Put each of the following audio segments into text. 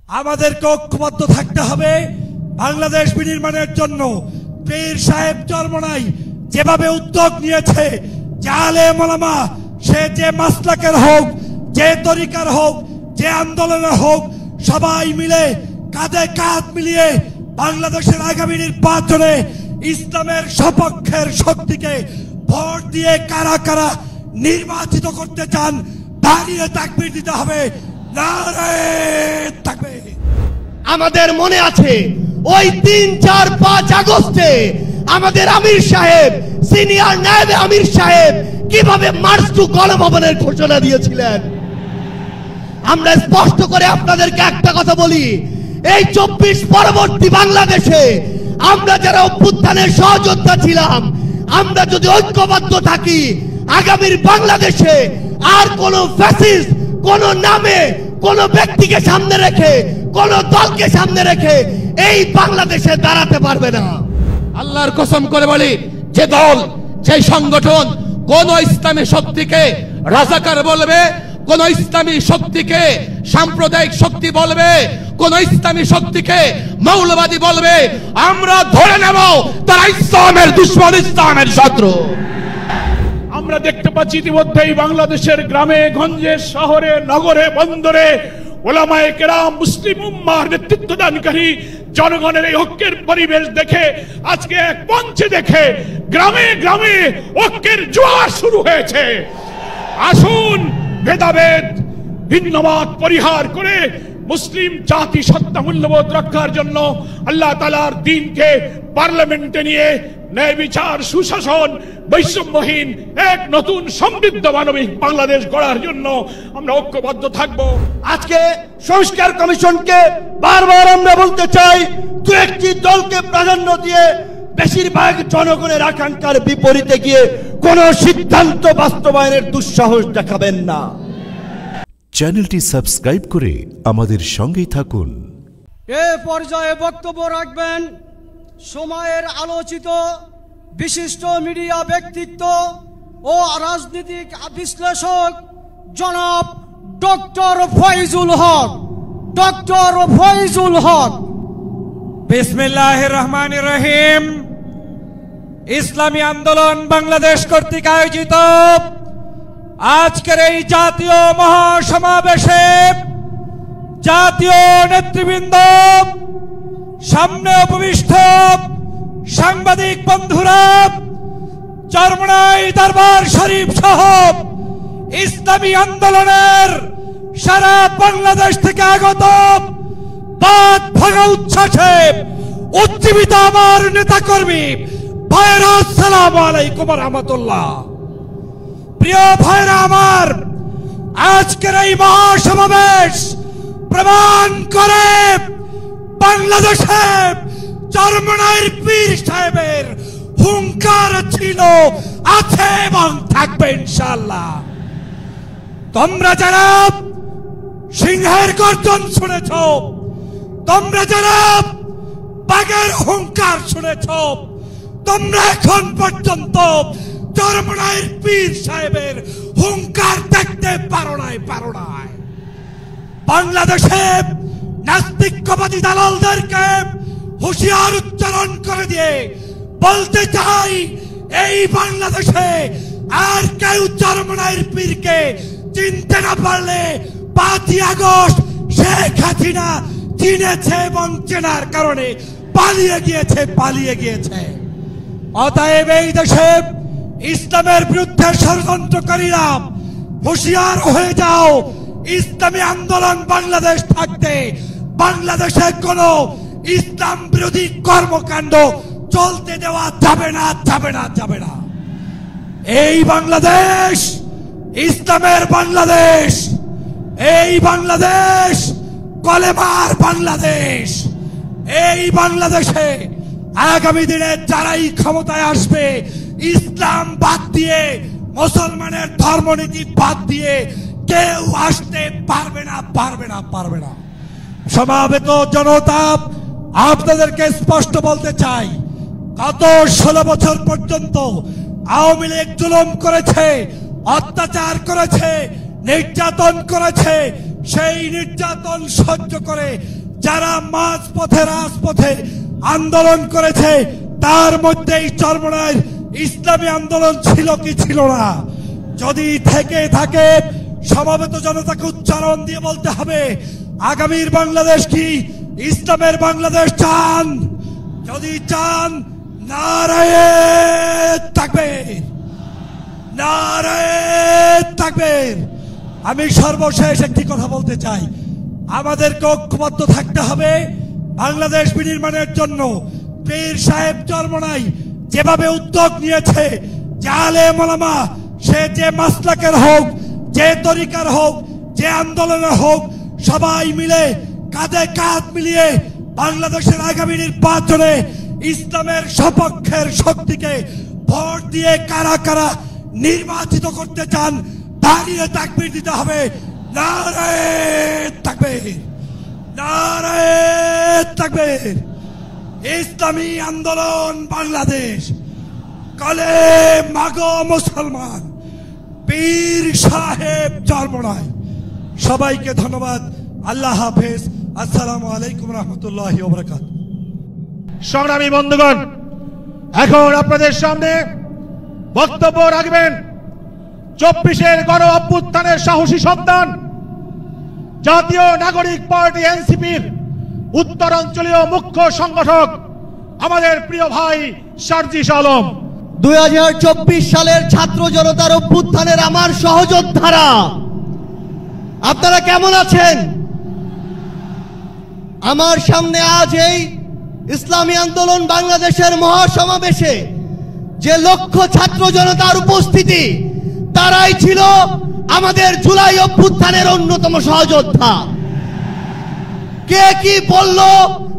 আমাদেরকে ঐক্যবদ্ধ থাকতে হবে বাংলাদেশ বিনির্মাণের জন্য। পীর সাহেব চরমনাই যেভাবে উদ্যোগ নিয়েছে, যে আলেম ওলামা, সে যে মাসলাকের হোক, যে তরিকার হোক, যে আন্দোলনের হোক, সবাই মিলে কাঁধে কাঁধ মিলিয়ে বাংলাদেশের আগামী নির্বাচনে ইসলামের সপক্ষের শক্তিকে ভোট দিয়ে কারা কারা নির্বাচিত করতে চান, দাঁড়িয়ে তাকবীর দিতে হবে। নারে তাকবীর। আমাদের মনে আছে ওই 3, 4, 5 আগস্টে আমাদের আমির সাহেব, সিনিয়র নায়েব আমির সাহেব কিভাবে মার্চ টু গণভবনের ঘোষণা দিয়েছিলেন। আমরা স্পষ্ট করে আপনাদেরকে একটা কথা বলি, এই 24 পরবর্তী বাংলাদেশে আমরা যারা অভ্যুত্থানের সহযোদ্ধা ছিলাম, আমরা যদি ঐক্যবদ্ধ থাকি, আগামীর বাংলাদেশে আর কোন ফ্যাসিস্ট কোন নামে কোন ব্যক্তিকে সামনে রেখে, কোন দলকে সামনে রেখে এই বাংলাদেশে দাঁড়াতে পারবে না। আল্লাহর কসম করে বলি, যে দল, যে সংগঠন কোন ইসলামী শক্তিকে রাজাকার বলবে, কোন ইসলামী শক্তিকে সাম্প্রদায়িক শক্তি বলবে, কোন ইসলামী শক্তিকে মৌলবাদী বলবে, আমরা ধরে নেব তারা ইসলামের দুশমন, ইসলামের শত্রু। আমরা দেখতে পাচ্ছি ইতিমধ্যেই বাংলাদেশের গ্রামে গঞ্জে, শহরে, নগরে, বন্দরে ওলামায়ে কেরাম, মুসলিম উম্মাহর নেতৃত্বদানকারী জনগণের এই ঐক্যের পরিবেশ দেখে, আজকে এক মঞ্চে দেখে গ্রামে গ্রামে ঐক্যের জোয়ার শুরু হয়েছে। আসুন ভেদাভেদ, ভিন্নমত পরিহার করে মুসলিম জাতি সত্তা মূল্যবোধ রক্ষার জন্য আল্লাহ তাআলার দ্বীনকে পার্লামেন্টে নিয়ে ন্যায় বিচার, সুশাসন, বৈষম্যহীন এক নতুন সমৃদ্ধ মানবিক বাংলাদেশ গড়ার জন্য আমরা ঐক্যবদ্ধ থাকব। আজকে সংস্কার কমিশনকে বারবার আমরা বলতে চাই, দু একটি দলকে প্রাধান্য দিয়ে বেশিরভাগ জনগণের আকাঙ্ক্ষার বিপরীতে গিয়ে কোন সিদ্ধান্ত বাস্তবায়নের দুঃসাহস দেখাবেন না। চ্যানেলটি সাবস্ক্রাইব করে আমাদের সঙ্গেই থাকুন। এ পর্যায়ে বক্তব্য রাখবেন সময়ের আলোচিত বিশিষ্ট মিডিয়া ব্যক্তিত্ব ও রাজনৈতিক বিশ্লেষক জনাব ডক্টর ফয়জুল হক। ডক্টর ফয়জুল হক। বিসমিল্লাহির রহমানির রহিম। ইসলামী আন্দোলন বাংলাদেশ কর্তৃক আয়োজিত আজকের এই জাতীয় মহাসমাবেশে জাতীয় নেতৃবৃন্দ, সামনে উপবিষ্ট সাংবাদিক বন্ধুরা, চরমনাই দরবার শরীফ সহ ইসলামী আন্দোলনের সারা বাংলাদেশ থেকে আগত বাদ ভাঙা উচ্ছ্বাসে উজ্জীবিত আমার নেতাকর্মী ভাইরা, আসসালামু আলাইকুম ওয়া রাহমাতুল্লাহ। প্রিয় ভাইরা আমার, আজকের এই মহাসমাবেশ প্রমাণ করে বাংলাদেশে চরমনাইয়ের পীর সাহেবের হুঙ্কার ছিল, আছে এবং থাকবে ইনশাআল্লাহ। তোমরা যারা সিংহের গর্জন শুনেছ, তোমরা যারা বাঘের হুঙ্কার শুনেছ, তোমরা এখন পর্যন্ত চরমনাইয়ের পীর সাহেবের হুঙ্কার দেখতে পারো নাই। বাংলাদেশে নাস্তিকবাদী দালালদেরকে হুঁশিয়ার উচ্চারণ করে দিয়ে বলতে চাই, এই বাংলাদেশে আর কেউ চরমনাইয়ের পীরকে চিনতে না পারলে 5ই আগস্ট শেখ হাসিনা চিনেছে এবং চেনার কারণে পালিয়ে গিয়েছে। অতএব এই দেশে ইসলামের বিরুদ্ধে ষড়যন্ত্রকারীরা হুঁশিয়ার হয়ে যাও। ইসলামী আন্দোলন বাংলাদেশ থাকতে বাংলাদেশে কোন ইসলাম বিরোধী কর্মকাণ্ড চলতে দেওয়া যাবে না। এই বাংলাদেশ ইসলামের বাংলাদেশ, এই বাংলাদেশ কলেমার বাংলাদেশ। এই বাংলাদেশে আগামী দিনে যারাই ক্ষমতায় আসবে, ইসলাম বাদ দিয়ে, মুসলমানের ধর্মনীতি বাদ দিয়ে কেউ আসতে পারবে না। সমাবেত জনতা, আপনাদেরকে স্পষ্ট বলতে চাই, গত 16 বছর পর্যন্ত আওয়ামী লীগ জুলুম করেছে, অত্যাচার করেছে, নির্যাতন করেছে, সেই নির্যাতন সহ্য করে যারা মাঝপথে রাজপথে আন্দোলন করেছে, তার মধ্যেই চরমোনাইয়ের ইসলামী আন্দোলন ছিল কি ছিল না? যদি থেকে থাকে সমবেত জনতাকে উচ্চারণ দিয়ে বলতে হবে, আগামীর বাংলাদেশ কি ইসলামের বাংলাদেশ চান? যদি চান, নারায়ে তাকবীর, নারায়ে তাকবীর। আমি সর্বশেষ একটি কথা বলতে চাই, আমাদেরকে ঐক্যবদ্ধ থাকতে হবে বাংলাদেশ বিনির্মাণের জন্য। পীর সাহেব চরমোনাই যেভাবে উদ্যোগ নিয়েছে, যে আলেম ওলামা, সে যে মাসলাকের হোক, যে তরিকার হোক, যে আন্দোলনের হোক, সবাই মিলে কাঁধে কাঁধ মিলিয়ে বাংলাদেশের আগামী নির্বাচনে ইসলামের সপক্ষের শক্তিকে ভোট দিয়ে কারা কারা নির্বাচিত করতে চান, দাঁড়িয়ে তাকবীর দিতে হবে। নারায়ে তাকবীর, নারায়ে তাকবীর। ইসলামী আন্দোলন বাংলাদেশ, কলে মাগো মুসলমান, পীর সাহেব চরমোনাই। সবাইকে ধন্যবাদ। আল্লাহ হাফেজ। আসসালামু আলাইকুম রহমতুল্লাহি ওয়া বারাকাতুহু। সংগ্রামী বন্ধুগণ, এখন আপনাদের সামনে বক্তব্য রাখবেন 24-এর গণ অভ্যুত্থানের সাহসী সন্তান, জাতীয় নাগরিক পার্টি এনসিপির উত্তরাঞ্চলীয় মুখ্য সংগঠক আমাদের প্রিয় ভাই সার্জিস আলম। 2024 সালের ছাত্র জনতার অভ্যুত্থানের আমার সহযোদ্ধারা, আপনারা কেমন আছেন? আমার সামনে আজ এই ইসলামী আন্দোলন বাংলাদেশের মহাসমাবেশে যে লক্ষ ছাত্র জনতার উপস্থিতি, তারাই ছিল আমাদের জুলাই অভ্যুত্থানের অন্যতম সহযোদ্ধা। কে কি বলল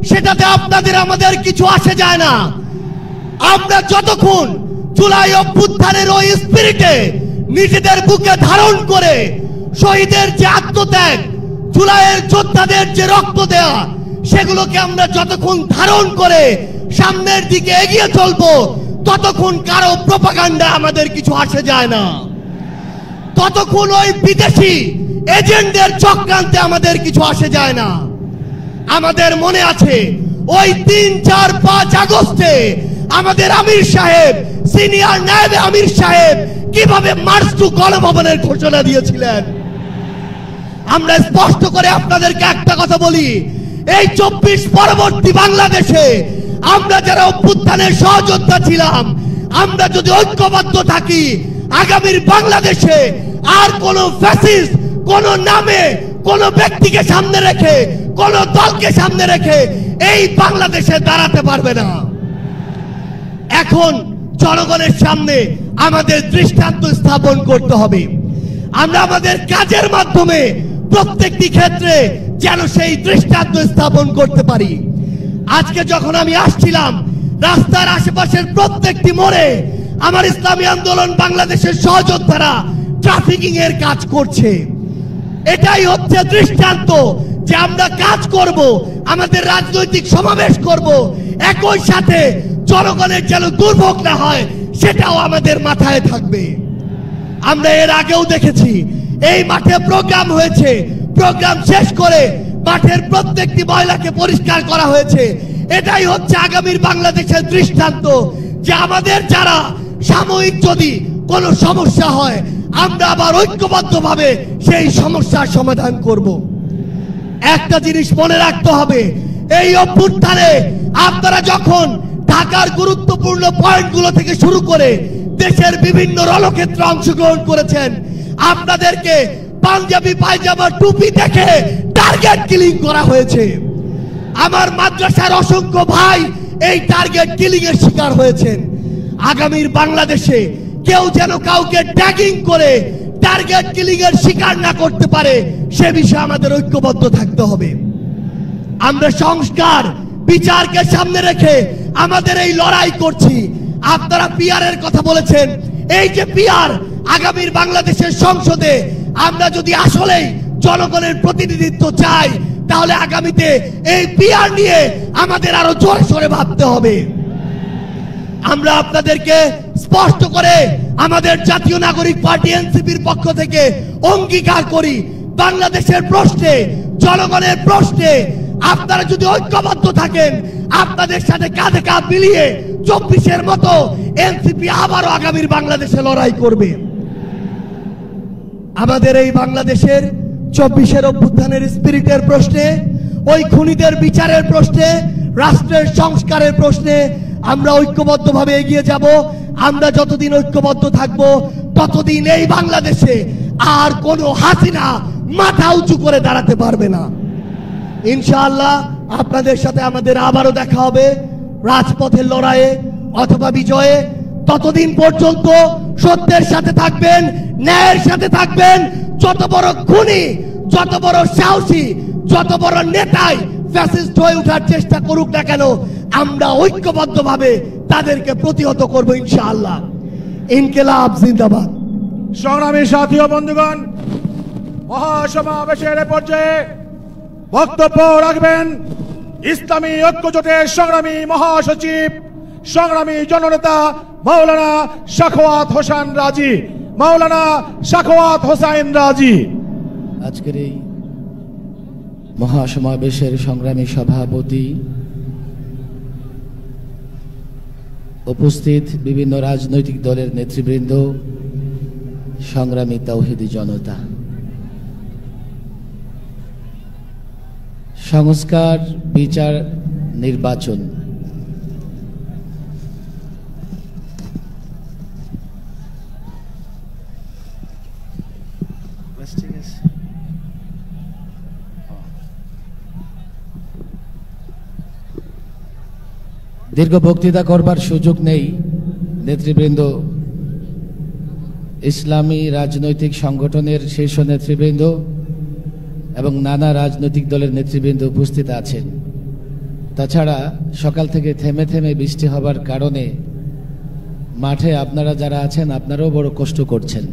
সেটাতে আপনাদের আমাদের কিছু আসে যায় না। আমরা যতক্ষণ জুলাই অভ্যুত্থানের ওই স্পিরিটে নিজেদের বুকে ধারণ করে শহীদের যে আত্মত্যাগ, জুলাইয়ের যোদ্ধাদের যে রক্ত দেয়া, সেগুলোকে আমরা যতক্ষণ ধারণ করে সামনের দিকে এগিয়ে চলবো, ততক্ষণ কারো প্রপাগান্ডা আমাদের কিছু আসে যায় না। ততক্ষণ ওই বিদেশি এজেন্টদের চক্রান্তে আমাদের কিছু আসে যায় না। আমাদের মনে আছে ওই 3, 4, 5 আগস্টে আমাদের আমির সাহেব, সিনিয়র নায়েবে আমির সাহেব কিভাবে মার্চ টু গণভবনের ঘোষণা দিয়েছিলেন। আমরা স্পষ্ট করে আপনাদেরকে একটা কথা বলি, এই 24 পরবর্তী বাংলাদেশে আমরা যারা অভ্যুত্থানের সহযোদ্ধা ছিলাম, আমরা যদি ঐক্যবদ্ধ থাকি, আগামীর বাংলাদেশে আর কোন ফ্যাসিস্ট কোন নামে কোন ব্যক্তিকে সামনে রেখে কোন দলকে সামনে রেখে এই বাংলাদেশে দাঁড়াতে পারবে না। এখন জনগণের সামনে আমাদের দৃষ্টান্ত স্থাপন করতে হবে। আমরা আমাদের কাজের মাধ্যমে প্রত্যেকটি ক্ষেত্রে যেন সেই দৃষ্টান্ত স্থাপন করতে পারি। আজকে যখন আমি আসছিলাম, রাস্তার আশেপাশের প্রত্যেকটি মোড়ে আমার ইসলামী আন্দোলন বাংলাদেশের সহযোদ্ধারা ট্রাফিকিং এর কাজ করছে। এটাই হচ্ছে দৃষ্টান্ত যে আমরা কাজ করব, আমাদের রাজনৈতিক সমাবেশ করব, একই সাথে জনগণের যেন দুর্ভোগ না হয় সেটাও আমাদের মাথায় থাকবে। আমরা এর আগেও দেখেছি এই মাঠে প্রোগ্রাম হয়েছে, প্রোগ্রাম শেষ করে মাঠের প্রত্যেকটি ময়লাকে পরিষ্কার করা হয়েছে। এটাই হচ্ছে আগামীর বাংলাদেশের দৃষ্টান্ত যে আমাদের যারা সাময়িক যদি কোনো সমস্যা হয়, আমরা আবার ঐক্যবদ্ধভাবে সেই সমস্যার সমাধান করব। একটা জিনিস মনে রাখতে হবে, এই অভ্যুত্থানে আপনারা যখন ঢাকার গুরুত্বপূর্ণ পয়েন্টগুলো থেকে শুরু করে দেশের বিভিন্ন রণক্ষেত্রে অংশগ্রহণ করেছেন, আপনাদেরকে পাঞ্জাবি পায়জামা টুপি দেখে টার্গেট কিলিং করা হয়েছে। আমার মাদ্রাসার অসংখ্য ভাই এই টার্গেট কিলিং এর শিকার হয়েছেন। আগামীর বাংলাদেশে কেউ যেন কাউকে ট্যাগিং করে টার্গেট কিলিং এর শিকার না করতে পারে, সে বিষয়ে আমাদের ঐক্যবদ্ধ থাকতে হবে। আমরা সংস্কার বিচারকে সামনে রেখে আমাদের এই লড়াই করছি। আপনারা পিআর এর কথা বলেছেন, এই যে পিআর, আগামীর বাংলাদেশের সংসদে আমরা যদি আসলেই জনগণের প্রতিনিধিত্ব চাই, তাহলে আগামীতে এই পিআর নিয়ে আমাদের আরো জোরে সোরে ভাবতে হবে। আমরা আপনাদেরকে স্পষ্ট করে আমাদের জাতীয় নাগরিক পার্টি এনসিপির পক্ষ থেকে অঙ্গীকার করি, বাংলাদেশের প্রশ্নে, জনগণের প্রশ্নে আপনারা যদি ঐক্যবদ্ধ থাকেন, আপনাদের সাথে কাঁধে কাঁধ মিলিয়ে 24-এর মতো এনসিপি আবারও আগামীর বাংলাদেশে লড়াই করবে। আমাদের এই বাংলাদেশের 24-এর অভ্যুত্থানের স্পিরিটের প্রশ্নে, ওই খুনিদের বিচারের প্রশ্নে, রাষ্ট্রের সংস্কারের প্রশ্নে আমরা ঐক্যবদ্ধভাবে এগিয়ে যাব। আমরা যতদিন ঐক্যবদ্ধ থাকব ততদিন এই বাংলাদেশে আর কোনো হাসিনা মাথা উঁচু করে দাঁড়াতে পারবে না। ইনশাআল্লাহ আপনাদের সাথে আমাদের আবারও দেখা হবে রাজপথের লড়াইয়ে অথবা বিজয়ে। ততদিন পর্যন্ত সত্যের সাথে থাকবেন, ন্যায়ের সাথে থাকবেন। যত বড় খুনি, যত বড় সাহসী, যত বড় নেতাই ফ্যাসিস্ট হয়ে ওঠার চেষ্টা করুক না কেন, আমরা ঐক্যবদ্ধভাবে তাদেরকে প্রতিহত করব ইনশাআল্লাহ। ইনকিলাব জিন্দাবাদ। সংগ্রামী সাথী ও বন্ধুগণ, মহাসমাবেশের পর্যায়ে বক্তব্য রাখবেন ইসলামী ঐক্যজোটের সংগ্রামী মহাসচিব, সংগ্রামী জননেতা মাওলানা সাখাওয়াত হোসেন রাজি। মাওলানা সাখাওয়াত হোসেন রাজি। আজকের এই মহাসমাবেশের সংগ্রামী সভাপতি, উপস্থিত বিভিন্ন রাজনৈতিক দলের নেতৃবৃন্দ, সংগ্রামী তাওহীদি জনতা, সংস্কার, বিচার, নির্বাচন দীর্ঘ বক্তৃতা করবার সুযোগ নেই। নেতৃবৃন্দ, ইসলামী রাজনৈতিক সংগঠনের শীর্ষ নেতৃবৃন্দ এবং নানা রাজনৈতিক দলের নেতৃবৃন্দ উপস্থিত আছেন। তাছাড়া সকাল থেকে থেমে থেমে বৃষ্টি হবার কারণে মাঠে আপনারা যারা আছেন আপনারাও বড় কষ্ট করছেন।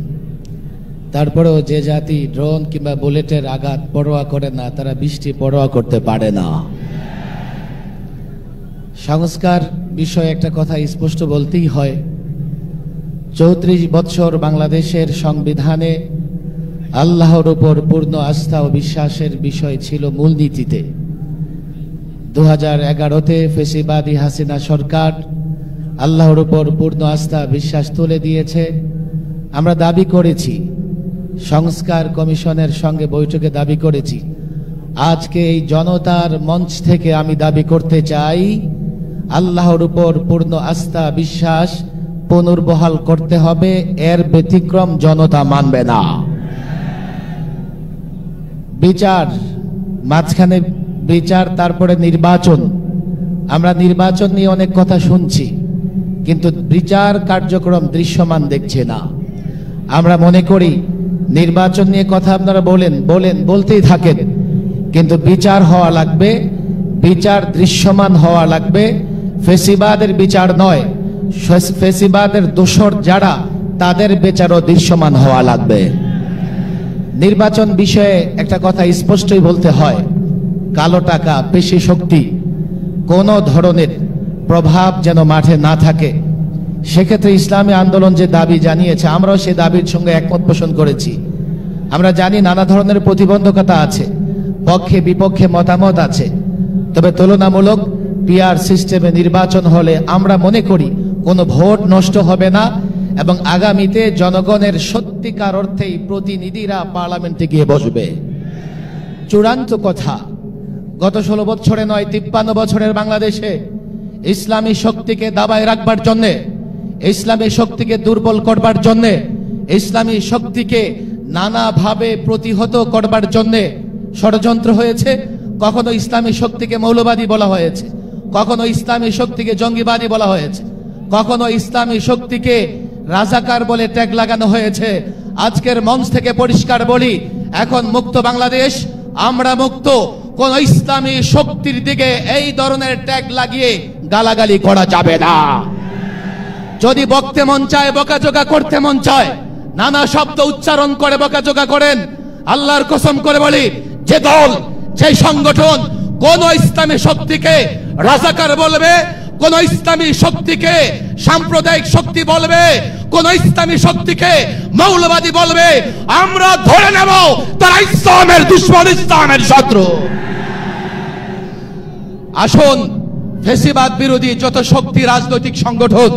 তারপরেও যে জাতি ড্রোন কিংবা বুলেটের আঘাত পরোয়া করে না, তারা বৃষ্টি পরোয়া করতে পারে না। সংস্কার বিষয়ে একটা কথা স্পষ্ট বলতেই হয়। 34 বছর বাংলাদেশের সংবিধানে আল্লাহর উপর পূর্ণ আস্থা ও বিশ্বাসের বিষয় ছিল মূলনীতিতে। 2011-তে ফেসিবাদী হাসিনা সরকার আল্লাহর উপর পূর্ণ আস্থা বিশ্বাস তুলে দিয়েছে। আমরা দাবি করেছি, সংস্কার কমিশনের সঙ্গে বৈঠকে দাবি করেছি। আজকে এই জনতার মঞ্চ থেকে আমি দাবি করতে চাই, আল্লাহর উপর পূর্ণ আস্থা বিশ্বাস পুনর্বহাল করতে হবে, এর ব্যতিক্রম জনতা মানবে না। বিচার, মাঝখানে বিচার, তারপরে নির্বাচন। আমরা নির্বাচন নিয়ে অনেক কথা শুনছি, কিন্তু বিচার কার্যক্রম দৃশ্যমান দেখছে না। আমরা মনে করি নির্বাচন নিয়ে কথা আপনারা বলতেই থাকেন, কিন্তু বিচার হওয়া লাগবে, বিচার দৃশ্যমান হওয়া লাগবে। ফেসিবাদের বিচার নয়, ফেসিবাদের দোসর যারা, তাদের বিচারও দৃশ্যমান হওয়া লাগবে। নির্বাচন বিষয়ে একটা কথা স্পষ্টই বলতে হয়, কালো টাকা, পেশি শক্তি, কোন ধরনের প্রভাব যেন মাঠে না থাকে। সেক্ষেত্রে ইসলামী আন্দোলন যে দাবি জানিয়েছে, আমরাও সেই দাবির সঙ্গে একমত পোষণ করেছি। আমরা জানি নানা ধরনের প্রতিবন্ধকতা আছে, পক্ষে বিপক্ষে মতামত আছে, তবে তুলনামূলক পিআর সিস্টেমে নির্বাচন হলে আমরা মনে করি কোনো ভোট নষ্ট হবে না এবং আগামীতে জনগণের সত্যিকার অর্থেই প্রতিনিধিরা পার্লামেন্টে গিয়ে বসবে। চূড়ান্ত কথা, গত 16 বছরে নয়, 53 বছরের বাংলাদেশে ইসলামী শক্তিকে দাবায় রাখবার জন্যে, ইসলামী শক্তিকে দুর্বল করবার জন্যে, ইসলামী শক্তিকে নানাভাবে প্রতিহত করবার জন্যে ষড়যন্ত্র হয়েছে। কখনো ইসলামী শক্তিকে মৌলবাদী বলা হয়েছে, কখনো ইসলামী শক্তিকে জঙ্গিবাদী বলা হয়েছে, কখনো ইসলামী শক্তিকে রাজাকার বলে ট্যাগ লাগানো হয়েছে। আজকের মঞ্চ থেকে পরিষ্কার বলি, এখন মুক্ত বাংলাদেশ, আমরা মুক্ত। কোন ইসলামী শক্তির দিকে এই ধরনের ট্যাগ লাগিয়ে গালাগালি করা যাবে না। যদি বকতে মন চায়, বকাঝকা করতে মন চায়, নানা শব্দ উচ্চারণ করে বকাঝকা করেন। আল্লাহর কসম করে বলি, যে দল, যে সংগঠন কোন ইসলামী শক্তিকে রাজাকার বলবে, কোন ইসলামী শক্তিকে সাম্প্রদায়িক শক্তি বলবে, কোন ইসলামী শক্তিকে মৌলবাদী বলবে, আমরা ধরে নেব তারা ইসলামের দুশমন, ইসলামের শত্রু। আসুন ফ্যাসিবাদ বিরোধী যত শক্তি রাজনৈতিক সংগঠন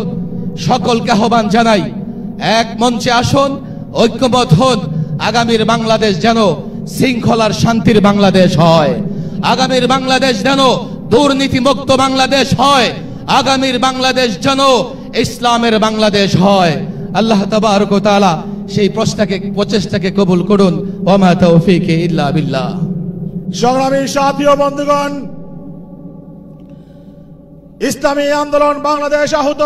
সকলকে আহ্বান জানাই, এক মঞ্চে আসুন, ঐক্যবদ্ধ হন। আগামীর বাংলাদেশ যেন শৃঙ্খলার শান্তির বাংলাদেশ হয়, আগামীর বাংলাদেশ যেন দুর্নীতিমুক্ত বাংলাদেশ হয়, আগামীর বাংলাদেশ যেন ইসলামের বাংলাদেশ হয়। আল্লাহ তাবারক ওয়া তাআলা সেই প্রচেষ্টাকে কবুল করুন। ওয়া মা তাওফীকি ইল্লা বিল্লাহ। সংগ্রামী সাথী ও বন্ধুগণ, ইসলামী আন্দোলন বাংলাদেশ আহত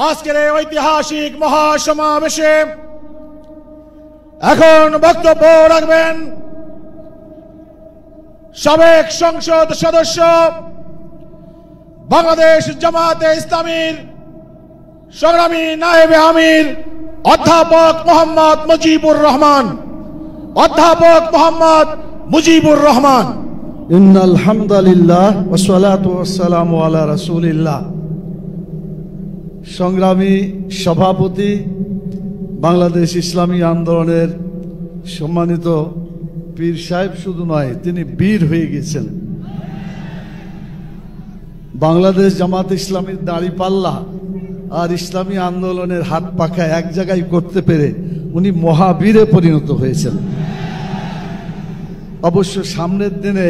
আজকের এই ঐতিহাসিক মহাসমাবেশে এখন বক্তব্য রাখবেন সাবেক সংসদ সদস্য, বাংলাদেশ জামাতে ইসলামীর সংগ্রামী নায়েবে আমির অধ্যাপক মোহাম্মদ মুজিবুর রহমান। অধ্যাপক মোহাম্মদ মুজিবুর রহমান। ইন্নাল হামদালিল্লাহ ওয়া সলাতু ওয়াসসালামু আলা রাসূলিল্লাহ। সংগ্রামী সভাপতি, বাংলাদেশ ইসলামী আন্দোলনের সম্মানিত পীর সাহেব, শুধু নয় তিনি বীর হয়ে গেছেন। বাংলাদেশ জামাত ইসলামীর দাঁড়িপাল্লা আর ইসলামী আন্দোলনের হাত পাখা এক জায়গায় করতে পেরে উনি মহাবীরে পরিণত হয়েছেন। অবশ্য সামনের দিনে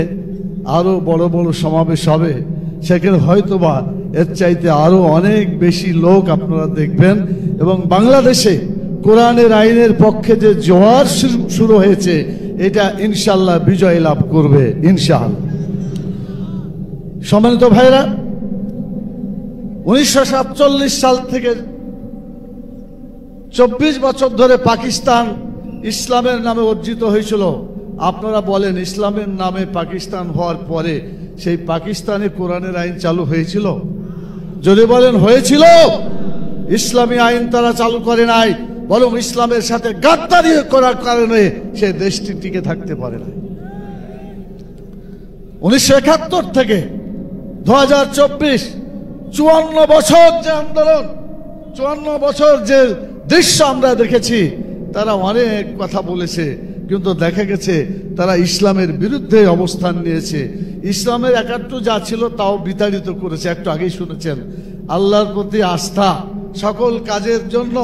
আরো বড় বড় সমাবেশ হবে, সেখানে হয়তোবা এর চাইতে আরো অনেক বেশি লোক আপনারা দেখবেন, এবং বাংলাদেশে কোরআনের আইনের পক্ষে যে জোয়ার শুরু হয়েছে এটা ইনশাআল্লাহ বিজয় লাভ করবে ইনশাআল্লাহ। সম্মানিত ভাইরা, 1947 সাল থেকে 24 বছর ধরে পাকিস্তান ইসলামের নামে অর্জিত হয়েছিল। আপনারা বলেন, ইসলামের নামে পাকিস্তান হওয়ার পরে সেই পাকিস্তানে কোরআনের আইন চালু হয়েছিল? যদি বলেন হয়েছিল, ইসলামী আইন তারা চালু করে নাই, বরং ইসলামের সাথে গাদ্দারি করার কারণে সে দেশটি টিকে থাকতে পারে না। 1971 থেকে 2024 54 বছর যে আন্দোলন, 54 বছর যে দৃশ্য আমরা দেখেছি, তারা অনেক কথা বলেছে, কিন্তু দেখা গেছে তারা ইসলামের বিরুদ্ধে অবস্থান নিয়েছে। ইসলামের একাত্ম যা ছিল তাও বিতাড়িত করেছে। একটু আগেই শুনেছেন, আল্লাহর প্রতি আস্থা, সকল কাজের জন্য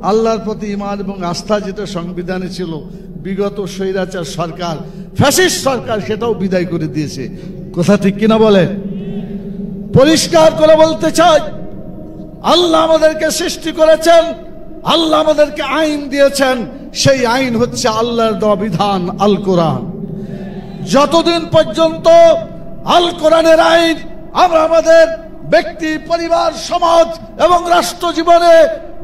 আল্লাহর প্রতি ঈমান এবং আস্থা যেটা সংবিধানে ছিল, বিগত স্বৈরাচার সরকার, ফ্যাসিস্ট সরকার সেটাও বিদায় করে দিয়েছে। কথা ঠিক কিনা বলে? পরিষ্কার করে বলতে চাই, আল্লাহ আমাদেরকে সৃষ্টি করেছেন, আল্লাহ আমাদেরকে আইন দিয়েছেন, সেই আইন হচ্ছে আল্লাহর দেওয়া বিধান আল কোরআন। যতদিন পর্যন্ত আল কোরআনের আইন আমরা আমাদের ব্যক্তি, পরিবার, সমাজ এবং রাষ্ট্র জীবনে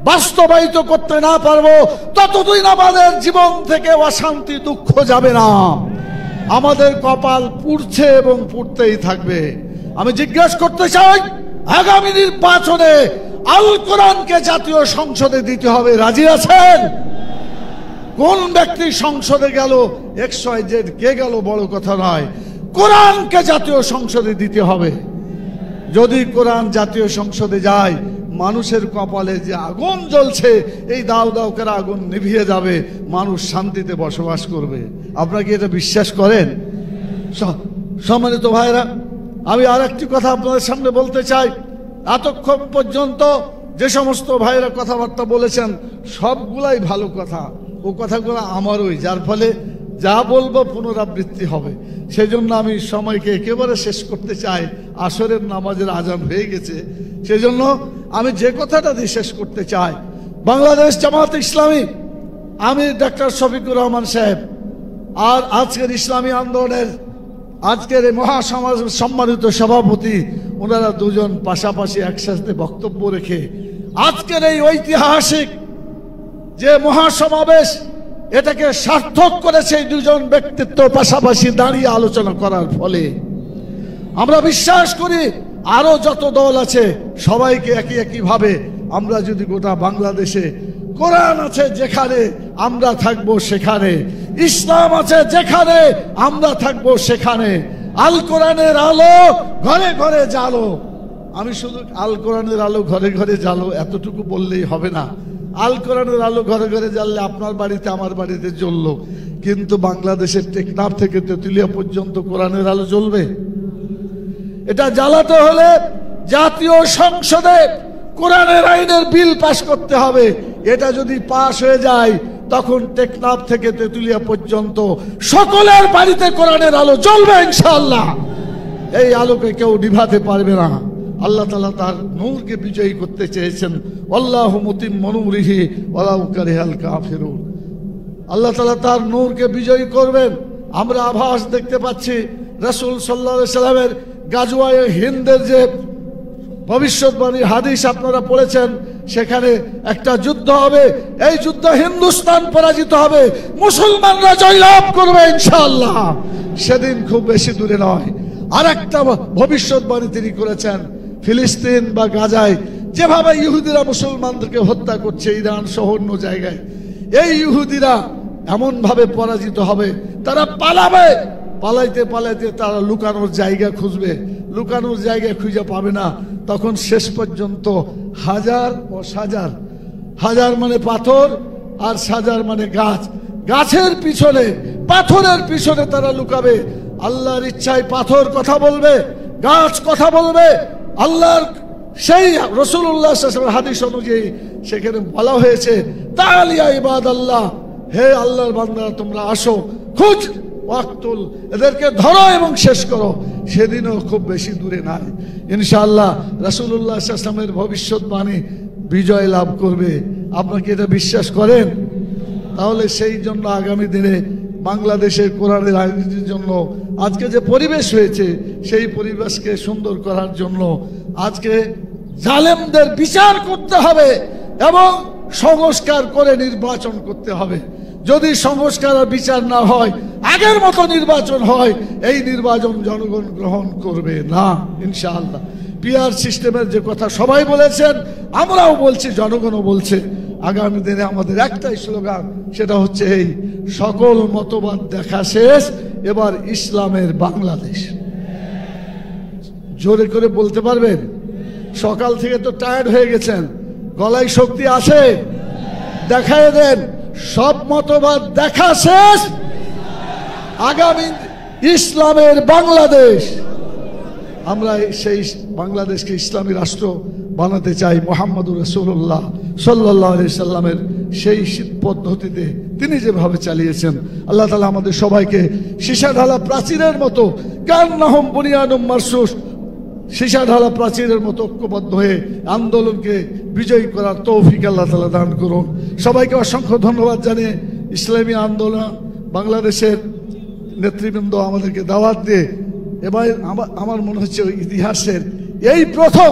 বাস্তবায়িত করতে না পারবো, ততদিন আমাদের জীবন থেকে অশান্তি, দুঃখ যাবে না। আমাদের কপাল পুড়ছে এবং পুড়তেই থাকবে। আমি জিজ্ঞেস করতে চাই, আগামী নির্বাচনে আল কোরআনকে জাতীয় সংসদে দিতে হবে, রাজি আছেন? কোন ব্যক্তি সংসদে গেল, XYZ কে গেল বড় কথা নয়, কোরআনকে জাতীয় সংসদে দিতে হবে। যদি কোরআন জাতীয় সংসদে যায়, মানুষের কপালে যে আগুন জ্বলছে, এই দাও দাও করে আগুন নিভিয়ে যাবে, মানুষ শান্তিতে বসবাস করবে। আপনারা কি এটা বিশ্বাস করেন? সম্মানিত ভাইরা, আমি আর একটি কথা আপনাদের সামনে বলতে চাই। এতক্ষণ পর্যন্ত যে সমস্ত ভাইরা কথাবার্তা বলেছেন সবগুলাই ভালো কথা, ও কথাগুলো আমারই, যার ফলে যা বলবো পুনরাবৃত্তি হবে। সেই জন্য আমি সময়কে একেবারে শেষ করতে চাই। আসরের নামাজের আজান হয়ে গেছে, সেজন্য আমি যে কথাটা দিয়ে শেষ করতে চাই, বাংলাদেশ জামাত ইসলামী আমির ডাক্তার শফিকুর রহমান সাহেব আর আজকের ইসলামী আন্দোলনের আজকের এই মহাসমাজ সম্মানিত সভাপতি, ওনারা দুজন পাশাপাশি একসাথে বক্তব্য রেখে আজকের এই ঐতিহাসিক যে মহাসমাবেশ, এটাকে সার্থক করেছে এই দুজন ব্যক্তিত্ব পাশাপাশি দাঁড়িয়ে আলোচনা করার ফলে। আমরা বিশ্বাস করি আরো যত দল আছে সবাইকে একই একই ভাবে আমরা যদি গোটা বাংলাদেশে কোরআন আছে যেখানে আমরা থাকবো সেখানে, ইসলাম আছে যেখানে আমরা থাকবো সেখানে, আল কোরআনের আলো ঘরে ঘরে জ্বালো। আমি শুধু আল কোরআনের আলো ঘরে ঘরে জ্বালো এতটুকু বললেই হবে না। আল কোরআনের আলো ঘরে ঘরে জ্বাললে আপনার বাড়িতে আমার বাড়িতে জ্বললো, কিন্তু বাংলাদেশের টেকনাফ থেকে তেঁতুলিয়া পর্যন্ত কোরআনের আলো জ্বলবে? এটা জ্বালাতে হলে জাতীয় সংসদে কোরআনের আইনের বিল পাস করতে হবে। এটা যদি পাস হয়ে যায় তখন টেকনাফ থেকে তেঁতুলিয়া পর্যন্ত সকলের বাড়িতে কোরআনের আলো জ্বলবে ইনশাআল্লাহ। এই আলোকে কেউ নিভাতে পারবে না। আল্লাহ তাআলা তার নূরকে বিজয়ী করতে চেয়েছেন। আল্লাহু মুতিম্মু নূরিহি ওয়ালাউ কারিহাল কাফিরুন। আল্লাহ তাআলা তার নূরকে বিজয়ী করবেন। আমরা আভাস দেখতে পাচ্ছি রাসূল সাল্লাল্লাহু আলাইহি সাল্লামের গাজওয়ায়ে হিন্দের যে ভবিষ্যৎবাণী হাদিস আপনারা পড়েছেন, সেখানে একটা যুদ্ধ হবে। এই যুদ্ধ হিন্দুস্তান পরাজিত হবে, মুসলমানরা জয়লাভ করবে ইনশাআল্লাহ। সেদিন খুব বেশি দূরে নয়। আর একটা ভবিষ্যৎবাণী তিনি করেছেন, ফিলিস্তিন বা গাজায় যেভাবে ইহুদিরা মুসলমানদেরকে হত্যা করছে ইরান সহ অন্য জায়গায়, এই ইহুদিরা এমন ভাবে পরাজিত হবে, তারা পালাবে। পালাইতে পালাইতে তারা লুকানোর জায়গা খুঁজবে, লুকানোর জায়গা খুঁজে পাবে না। তখন শেষ পর্যন্ত হাজার ও সাজার, হাজার মানে পাথর আর সাজার মানে গাছ, গাছের পিছনে পাথরের পিছনে তারা লুকাবে। আল্লাহর ইচ্ছায় পাথর কথা বলবে, গাছ কথা বলবে। আল্লাহর সেই রাসূলুল্লাহ সাল্লাল্লাহু আলাইহি ওয়াসাল্লাম হাদিস অনুযায়ী সেখানে বলা হয়েছে, তাআলিয়া ইবাদাল্লাহ, হে আল্লাহর বান্দারা তোমরা আসো, খুঁজ ওয়াক্তুল, এদেরকে ধরো এবং শেষ করো। সেদিনও খুব বেশি দূরে নাই ইনশাআল্লাহ। রাসূলুল্লাহ সাল্লাল্লাহু আলাইহি ওয়াসাল্লামের ভবিষ্যৎবাণী বিজয় লাভ করবে। আপনাকে এটা বিশ্বাস করেন? তাহলে সেই জন্য আগামী দিনে বাংলাদেশের কোরআনের আইনের জন্য আজকে যে পরিবেশ হয়েছে, সেই পরিবেশকে সুন্দর করার জন্য আজকে জালেমদের বিচার করতে হবে এবং সংস্কার করে নির্বাচন করতে হবে। যদি সংস্কার আর বিচার না হয়, আগের মতো নির্বাচন হয়, এই নির্বাচন জনগণ গ্রহণ করবে না ইনশাআল্লাহ। পিআর সিস্টেমের যে কথা সবাই বলেছেন, আমরাও বলছি, জনগণও বলছে। আগামী দিনে আমাদের একটাই স্লোগান, সেটা হচ্ছে এই সকল মতবাদ দেখা শেষ, এবার ইসলামের বাংলাদেশ। জোরে করে বলতে পারবেন? সকাল থেকে তো টায়ার্ড হয়ে গেছেন, গলায় শক্তি আছে? দেখায় দেন, সব মতবাদ দেখা শেষ, আগামী ইসলামের বাংলাদেশ। আমরা সেই বাংলাদেশকে ইসলামী রাষ্ট্র বানাতে চাই। মুহাম্মদুর রাসূলুল্লাহ সাল্লাল্লাহু আলাইহি সাল্লামের সেই পদ্ধতিতে তিনি যেভাবে চালিয়েছেন, আল্লাহ তাআলা আমাদের সবাইকে সীসা ঢালা প্রাচীরের মতো, কান্নাহুম বুনিয়ানুম মারসুস, সীসা ঢালা প্রাচীরের মতো ঐক্যবদ্ধ হয়ে আন্দোলনকে বিজয়ী করার তৌফিক আল্লাহ তাআলা দান করুন। সবাইকে অসংখ্য ধন্যবাদ জানিয়ে ইসলামী আন্দোলন বাংলাদেশের নেতৃবৃন্দ আমাদেরকে দাওয়াত দিয়ে, এবার আমার মনে হচ্ছে ইতিহাসের এই প্রথম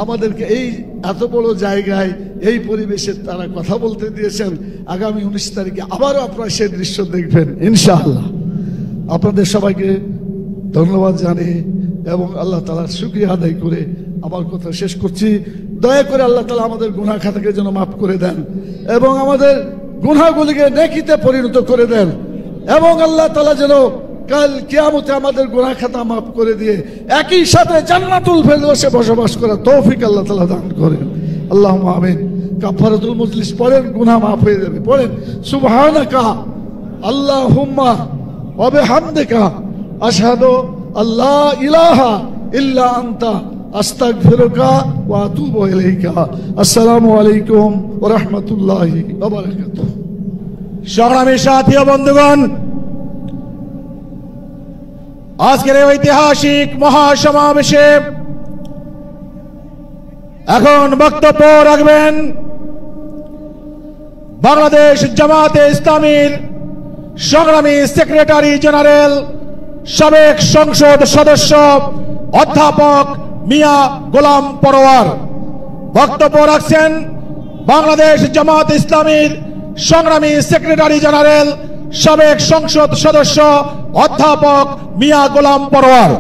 আমাদেরকে এই এত বড় জায়গায় এই পরিবেশে তারা কথা বলতে দিয়েছেন। আগামী 19 তারিখে আবারও আপনারা সেই দৃশ্য দেখবেন ইনশাআল্লাহ। আপনাদের সবাইকে ধন্যবাদ জানিয়ে এবং আল্লাহ তাআলার শুকরিয়া আদায় করে আমার কথা শেষ করছি। দয়া করে আল্লাহ তাআলা আমাদের গুনাহ খাতাকে যেন মাফ করে দেন এবং আমাদের গুনাহগুলিকে নেকিতে পরিণত করে দেন, এবং আল্লাহ তাআলা যেন কাল কিয়ামতে আমাদের গুনাহ খাতা মাফ করে দিয়ে একই সাথে জান্নাতুল ফেরদৌসে বসবাস করার তৌফিক আল্লাহ তাআলা দান করেন। আল্লাহুম্মা আমিন। কাফারাতুল মজলিস পড়েন, গুনাহ মাফ হয়ে যাবে। পড়েন সুবহানাকা আল্লাহুম্মা ওয়া বিহামদিকা আশহাদু আল্লা ইলাহা ইল্লা আনতা আস্তাগফিরুকা ওয়া আতুবু ইলাইকা। আসসালামু আলাইকুম ওয়া রাহমাতুল্লাহি ওয়া বারাকাতুহু। সংগ্রামী সাথী ও বন্ধুগণ, আজকের এই ঐতিহাসিক মহাসমাবেশে এখন বক্তব্য রাখবেন বাংলাদেশ জামাতে ইসলামীর সংগ্রামী সেক্রেটারি জেনারেল, সাবেক সংসদ সদস্য অধ্যাপক মিয়া গোলাম পরোয়ার। বক্তব্য রাখছেন বাংলাদেশ জামাত ইসলামীর সংগ্রামী সেক্রেটারি জেনারেল, সাবেক সংসদ সদস্য অধ্যাপক মিয়া গোলাম পরোয়ার।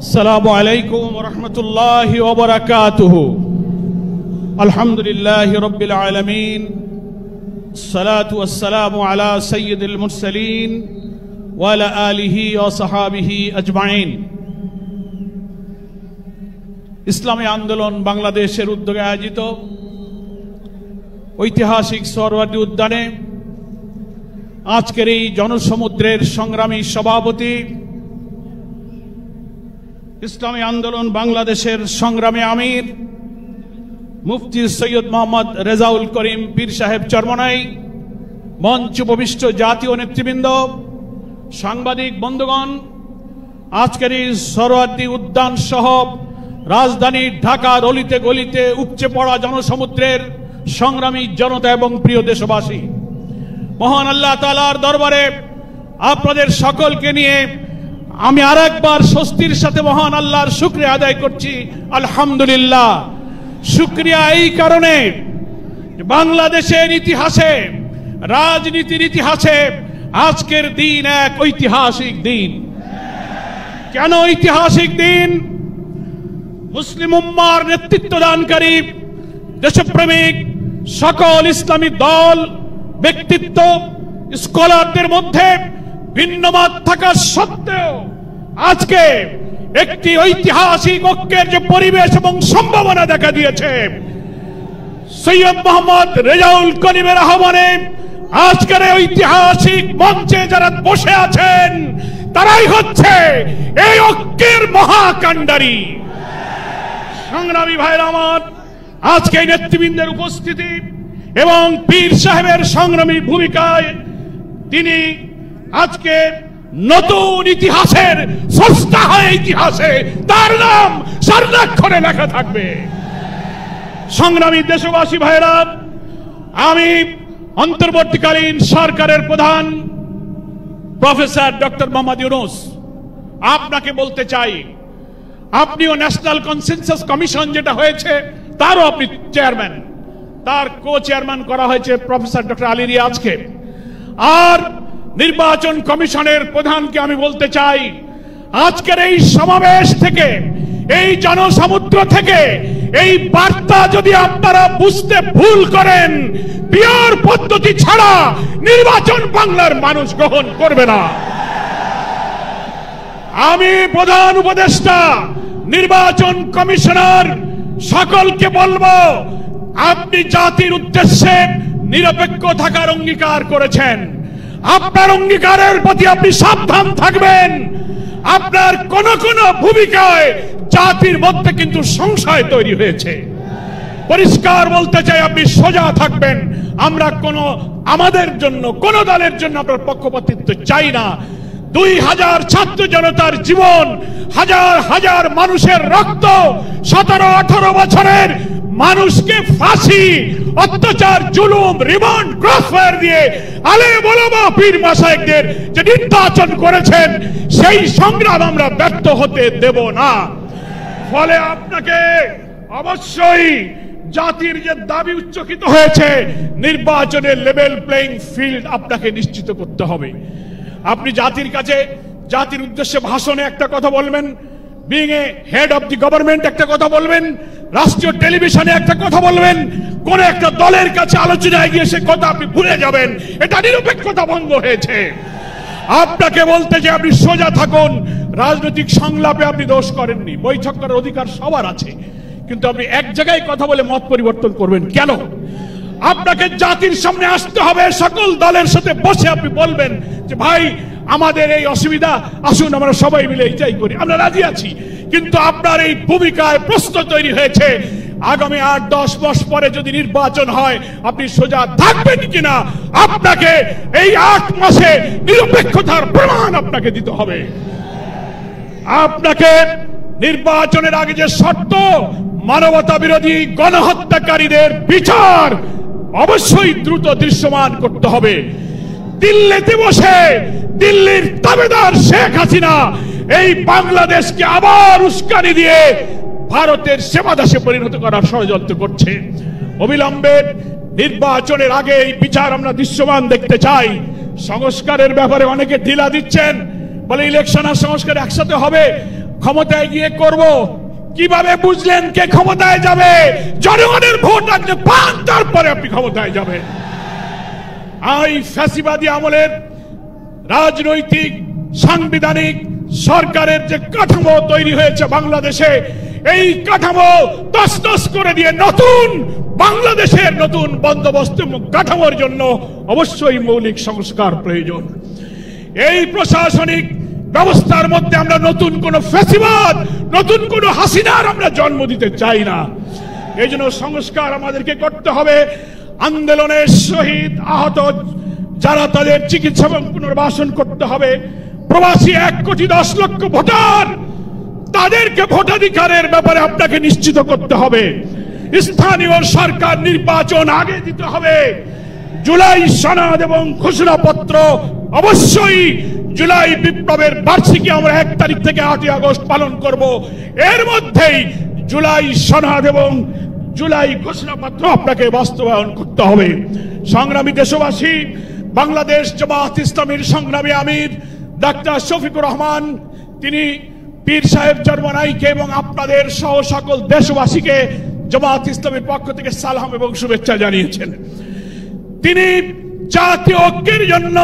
আসসালামু আলাইকুম ওয়া রাহমাতুল্লাহি ওয়া বারাকাতুহু। আলহামদুলিল্লাহি রাব্বিল আলামিন, আসসালাতু ওয়াসসালামু আলা সাইয়্যিদিল মুরসালিন ওয়া আলা আলিহি ওয়া সাহাবিহি আজমাইন। ইসলামী আন্দোলন বাংলাদেশের উদ্যোগে আয়োজিত ঐতিহাসিক সোহরাওয়ার্দী উদ্যানে আজকের এই জনসমুদ্রের সংগ্রামী সভাপতি, ইসলামী আন্দোলন বাংলাদেশের সংগ্রামী আমির মুফতি সৈয়দ মোহাম্মদ রেজাউল করিম পীর সাহেব চরমনাই, মঞ্চ উপবিষ্ট জাতীয় নেতৃবৃন্দ, সাংবাদিক বন্ধুগণ, আজকের এই সোহরাওয়ার্দী উদ্যান সহ রাজধানী ঢাকার অলিতে গলিতে উপচে পড়া জনসমুদ্রের সংগ্রামী জনতা এবং প্রিয় দেশবাসী, মহান আল্লাহ তাআলার দরবারে আপনাদের সকলকে নিয়ে আমি আরেকবার স্বস্তির সাথে মহান আল্লাহর শুকরিয়া আদায় করছি। আলহামদুলিল্লাহ। শুকরিয়া এই কারণে, বাংলাদেশের ইতিহাসে, রাজনীতির ইতিহাসে আজকের দিন এক ঐতিহাসিক দিন। কেন ঐতিহাসিক দিন? মুসলিম উম্মাহর নেতৃত্ব দানকারী দেশপ্রেমিক সকল ইসলামী দল, ব্যক্তিত্ব, স্কলারদের মধ্যে ভিন্নমত থাকা সত্ত্বেও আজকে একটি ঐতিহাসিক ঐক্যের যে পরিবেশ এবং সম্ভাবনা দেখা দিয়েছে, সৈয়দ মোহাম্মদ রেজাউল করিমের আহ্বানে আজকের ঐতিহাসিক মঞ্চে যারা বসে আছেন তারাই হচ্ছে এই ঐক্যের মহাকাণ্ডারী। সংগ্রামী ভাইরা আমার, আজকে নেতৃবৃন্দের উপস্থিতি এবং পীর সাহেবের সংগ্রামী ভূমিকায় তিনি আজকে নতুন ইতিহাসের স্রষ্টা হয়ে ইতিহাসে তার নাম স্বর্ণাক্ষরে লেখা থাকবে। সংগ্রামী দেশবাসী ভাইরা, আমি অন্তর্বর্তীকালীন সরকারের প্রধান প্রফেসর ডক্টর মোহাম্মদ ইউনূস আপনাকে বলতে চাই, আপনিও ন্যাশনাল কনসেনসাস কমিশন যেটা হয়েছে তারও আপনি চেয়ারম্যান, তার কো চেয়ারম্যান করা হয়েছে প্রফেসর ডক্টর আলী রিয়াজকে। আর নির্বাচন কমিশনের প্রধানকে আমি বলতে চাই, আজকের এই সমাবেশ থেকে, এই জনসমুদ্র থেকে এই বার্তা যদি আপনারা বুঝতে ভুল করেন, পিওর পদ্ধতি ছাড়া নির্বাচন বাংলার মানুষ গ্রহণ করবে না। আমি প্রধান উপদেষ্টা, নির্বাচন কমিশনার সকলকে বলবো, আপনি জাতির উদ্দেশ্যে নিরপেক্ষ থাকার অঙ্গীকার করেছেন। আপনার অঙ্গীকারের প্রতি আপনি সাবধান থাকবেন। আপনার কোন কোন ভূমিকায় জাতির মধ্যে কিন্তু সংশয় তৈরি হয়েছে। পরিষ্কার বলতে চাই, আপনি সোজা থাকবেন। আমরা আমাদের জন্য, কোন দলের জন্য আপনার পক্ষপাতিত্ব চাই না। 2000 ছাত্র জনতার জীবন, হাজার হাজার মানুষের রক্ত, 17-18 বছরের মানুষকে ফাঁসি, অত্যাচার, জুলুম, রিমান্ড, ক্রসফায়ার দিয়ে আলেম ওলামা পীর মাশায়েখদের যে নির্যাতন করেছেন, সেই সংগ্রাম আমরা ব্যর্থ হতে দেব না। ফলে আপনাকে অবশ্যই জাতির যে দাবি উচ্চকিত হয়েছে, নির্বাচনের লেভেল প্লেইং ফিল্ড আপনাকে নিশ্চিত করতে হবে। আপনি জাতির কাছে, জাতির উদ্দেশ্যে ভাষণে একটা কথা বলবেন, being a head of the government একটা কথা বলবেন, রাষ্ট্রীয় টেলিভিশনে একটা কথা বলবেন, কোন একটা দলের কাছে আলোচনায় গিয়ে সে কথা আপনি ভুলে যাবেন, এটা নিরপেক্ষতা ভঙ্গ হয়েছে। আপনাকে বলতে যে আপনি সোজা থাকুন। রাজনৈতিক সংলাপে আপনি দোষ করেননি, বৈঠক করার অধিকার সবার আছে, কিন্তু আপনি এক জায়গায় কথা বলে মত পরিবর্তন করবেন কেন? আপনাকে জাতির সামনে আসতে হবে, সকল দলের সাথে বসে আপনি বলবেন যে ভাই আমাদের এই অসুবিধা, আসুন আমরা সবাই মিলে এইটাই করি, আমরা রাজি আছি। কিন্তু আপনার এই ভূমিকায় প্রশ্ন তৈরি হয়েছে, আগামী 8-10 মাস পরে যদি নির্বাচন হয় আপনি সোজা থাকবেন কিনা? আপনাকে এই 8 মাসে নিরপেক্ষতার প্রমাণ আপনাকে দিতে হবে। আপনাকে নির্বাচনের আগে যে শর্ত, মানবতা বিরোধী গণহত্যাকারীদের বিচার অবশ্যই দ্রুত দৃশ্যমান করতে হবে। দিল্লিতে বসে দিল্লির তাবেদার শেখ হাসিনা এই বাংলাদেশকে আবার উস্কানি দিয়ে ভারতের সেবাদাসে পরিণত করার ষড়যন্ত্র করছে। অবিলম্বে নির্বাচনের আগে এই বিচার আমরা দৃশ্যমান দেখতে চাই। সংস্কারের ব্যাপারে অনেকে ঢিলা দিচ্ছেন, বলে ইলেকশন আর সংস্কার একসাথে হবে, ক্ষমতায় গিয়ে করব। কিভাবে বুঝলেন কে ক্ষমতায় যাবে? জনগণের ভোট আপনি পান, তারপরে আপনি ক্ষমতায় যাবেন। এই ফ্যাসিবাদী আমলের রাজনৈতিক সাংবিধানিক সরকারের যে কাঠামো তৈরি হয়েছে বাংলাদেশে, এই কাঠামো তছনছ করে দিয়ে নতুন বাংলাদেশের নতুন বন্দোবস্ত কাঠামোর জন্য অবশ্যই মৌলিক সংস্কার প্রয়োজন। এই প্রশাসনিক ব্যবস্থার মধ্যে আমরা নতুন কোন ফ্যাসিবাদ, নতুন কোন হাসিনার আমরা জন্ম দিতে চাই না। এই জন্য সংস্কার আমাদেরকে করতে হবে। আন্দোলনের শহীদ আহত যারা, তাদের চিকিৎসা এবং পুনর্বাসন করতে হবে। প্রবাসী 1,10,00,000 ভোটার, তাদেরকে ভোটাধিকারের ব্যাপারে আপনাকে নিশ্চিত করতে হবে। স্থানীয় সরকার নির্বাচন আগে দিতে হবে। জুলাই সনদ এবং ঘোষণাপত্র অবশ্যই, জুলাই বিপ্লবের বার্ষিকী আমরা 1 তারিখ থেকে 8 আগস্ট পালন করব। এর মধ্যেই জুলাই সনদ এবং জুলাই ঘোষণাপত্র আপনাকে বাস্তবায়ন করতে হবে। সংগ্রামী দেশবাসী, বাংলাদেশ জামাত ইসলামীর সংগ্রামী আমির ডাক্তার শফিকুর রহমান, তিনি পীর সাহেব চরমনাইকে এবং আপনাদের সহ সকল দেশবাসীকে জামাত ইসলামীর পক্ষ থেকে সালাম এবং শুভেচ্ছা জানিয়েছেন। তিনি জাতীয় ঐক্যের জন্য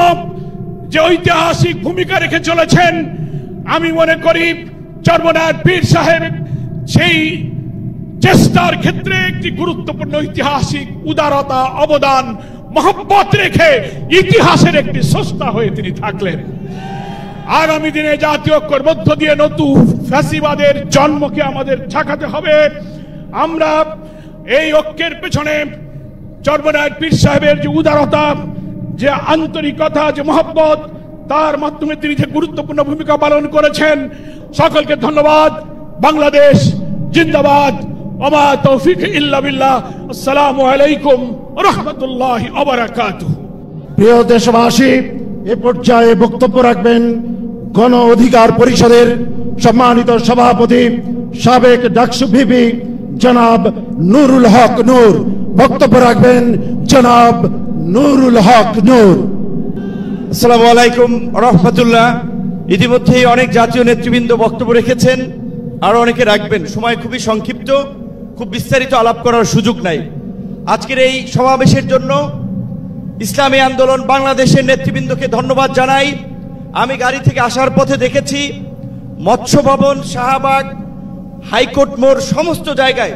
যে ঐতিহাসিক ভূমিকা রেখে চলেছেন, আমি মনে করি চরমনাই পীর সাহেব সেই চেষ্টার ক্ষেত্রে একটি গুরুত্বপূর্ণ ঐতিহাসিক উদারতা, অবদান, মহব্বত রেখে ইতিহাসের একটি স্রষ্টা হয়ে তিনি থাকলেন। আগামী দিনে জাতীয় ঐক্যের মধ্য দিয়ে নতুন ফ্যাসিবাদের জন্মকে আমাদের ঠেকাতে হবে। আমরা এই ঐক্যের পেছনে চরমনাই পীর সাহেবের যে উদারতা, যে আন্তরিকতা, যে মহব্বত, তার মাধ্যমে তিনি যে গুরুত্বপূর্ণ ভূমিকা পালন করেছেন। সকলকে ধন্যবাদ। বাংলাদেশ জিন্দাবাদ। ওমা তৌফিক ইল্লা বিল্লাহ। আসসালামু আলাইকুম ওয়া রাহমাতুল্লাহি ওয়া বারাকাতুহু। প্রিয় দেশবাসী, এ পর্যায়ে বক্তব্য রাখবেন গণ অধিকার পরিষদের সম্মানিত সভাপতি সাবেক ডাকসু ভিপি জনাব নুরুল হক নূর। বক্তব্য রাখবেন জনাব নুরুল হক নূর। আসসালামু আলাইকুম রহমতুল্লাহ। ইতিমধ্যেই অনেক জাতীয় নেতৃবৃন্দ বক্তব্য রেখেছেন, আরো অনেকে রাখবেন। সময় খুবই সংক্ষিপ্ত, খুব বিস্তারিত আলাপ করার সুযোগ নাই। আজকের এই সমাবেশের জন্য ইসলামী আন্দোলন বাংলাদেশের নেতৃবৃন্দকে ধন্যবাদ জানাই। আমি গাড়ি থেকে আসার পথে দেখেছি মৎস্য ভবন, শাহবাগ, হাইকোর্ট মোড়, সমস্ত জায়গায়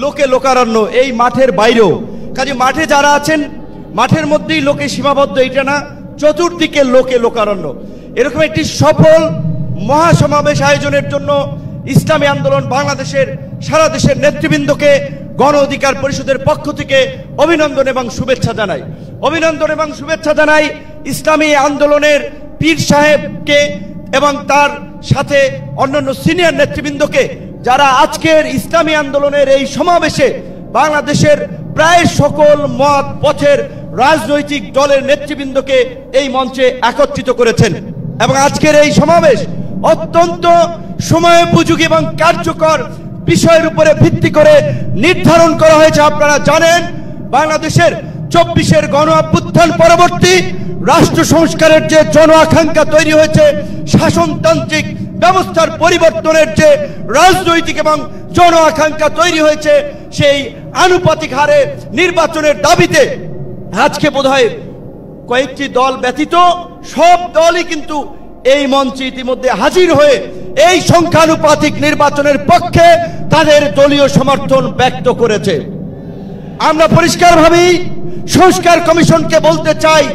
লোকে লোকারণ্য, এই মাঠের বাইরেও। কাজে মাঠে যারা আছেন, মাঠের মধ্যেই লোকে সীমাবদ্ধ, এটা না, চতুর্দিকে লোকে লোকারণ্য। এরকম একটি সফল মহাসমাবেশ আয়োজনের জন্য ইসলামী আন্দোলন বাংলাদেশের সারা দেশের নেতৃবৃন্দকে গণ অধিকার পরিষদের পক্ষ থেকে অভিনন্দন এবং শুভেচ্ছা জানাই। অভিনন্দন এবং শুভেচ্ছা জানাই ইসলামী আন্দোলনের পীর সাহেবকে এবং তার সাথে অন্যান্য সিনিয়র নেতৃবৃন্দকে, যারা আজকের ইসলামী আন্দোলনের এই সমাবেশে বাংলাদেশের প্রায় সকল মত পথের রাজনৈতিক দলের নেতৃবৃন্দকে এই মঞ্চে একত্রিত করেছেন। এবং আজকের এই সমাবেশ অত্যন্ত সময়োপযোগী এবং কার্যকর বিষয়ের উপরে ভিত্তি করে নির্ধারণ করা হয়েছে। আপনারা জানেন, বাংলাদেশের 24-এর গণ অভ্যুত্থান পরবর্তী রাষ্ট্র সংস্কারের যে জন আকাঙ্ক্ষা তৈরি হয়েছে, শাসনতান্ত্রিক ব্যবস্থার পরিবর্তনের যে রাজনৈতিক এবং জন আকাঙ্ক্ষা তৈরি হয়েছে, সেই আনুপাতিক হারে নির্বাচনের দাবিতে আজকে বোধহয় কয়েকটি দল ব্যতীত সব দলই কিন্তু এই মঞ্চে ইতিমধ্যে হাজির হয়ে এই সংখ্যানুপাতিক নির্বাচনের পক্ষে তাদের দলীয় সমর্থন ব্যক্ত করেছে। আমরা পরিষ্কারভাবেই সংস্কার কমিশনকে বলতে চাই,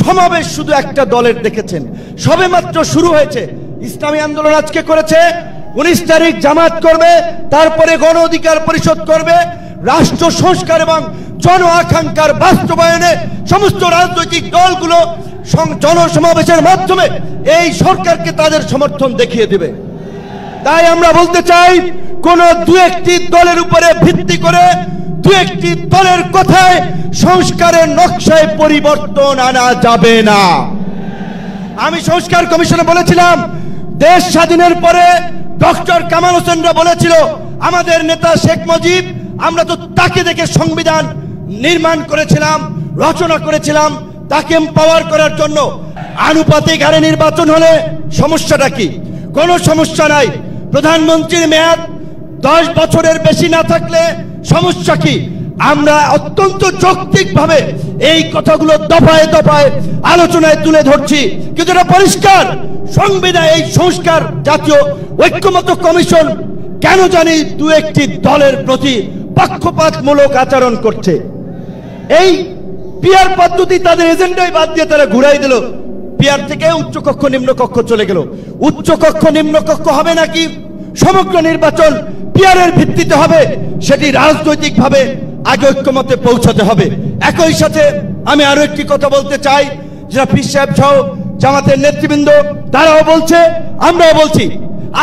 সমাবেশ শুধু একটা দলের দেখেছেন, সবেমাত্র শুরু হয়েছে। ইসলামী আন্দোলন আজকে করেছে, 19 তারিখ জামাত করবে, তারপরে গণ অধিকার পরিষদ করবে। রাষ্ট্র সংস্কার এবং জন আকাঙ্ক্ষার বাস্তবায়নে সমস্ত রাজনৈতিক দলগুলো জনসমাবেশের মাধ্যমে এই সরকারকে তাদের সমর্থন দেখিয়ে দেবে। তাই আমরা বলতে চাই, কোন দু একটি দলের উপরে ভিত্তি করে, দু একটি দলের কথায় সংস্কারের নকশায় পরিবর্তন আনা যাবে না। আমি সংস্কার কমিশনে বলেছিলাম, দেশ স্বাধীনের পরে ডক্টর কামাল হোসেনরা বলেছিল, আমাদের নেতা শেখ মুজিব, আমরা তো তাকে দেখে সংবিধান নির্মাণ করেছিলাম, রচনা করেছিলাম, তাকে এম্পাওয়ার করার জন্য। আনুপাতিক হারে নির্বাচন হলে সমস্যাটা কি? কোনো সমস্যা নাই। প্রধানমন্ত্রীর মেয়াদ 10 বছরের বেশি না থাকলে সমস্যা কি? আমরা অত্যন্ত যৌক্তিকভাবে এই কথাগুলো দফায় দফায় আলোচনায় তুলে ধরছি, কিন্তু এটা পরিষ্কার, সংবিধান এই সংস্কার জাতীয় ঐক্যমত্য কমিশন কেন জানি দু একটি দলের প্রতি পক্ষপাতমূলক আচরণ করছে। এই পিয়ার পদ্ধতি তাদের এজেন্ডাই বাদ দিয়ে তারা ঘুরাই দিল। পিয়ার থেকে উচ্চকক্ষ নিম্নকক্ষ চলে গেল। উচ্চকক্ষ নিম্নকক্ষ হবে নাকি সমগ্র নির্বাচন পিয়ারের ভিত্তিতে হবে, সেটি রাজনৈতিকভাবে আগে ঐক্যমতে পৌঁছাতে হবে। একই সাথে আমি আরো একটি কথা বলতে চাই, যারা পীর সাহেব সহ জামাতের নেতৃবৃন্দ তারাও বলছে, আমরাও বলছি,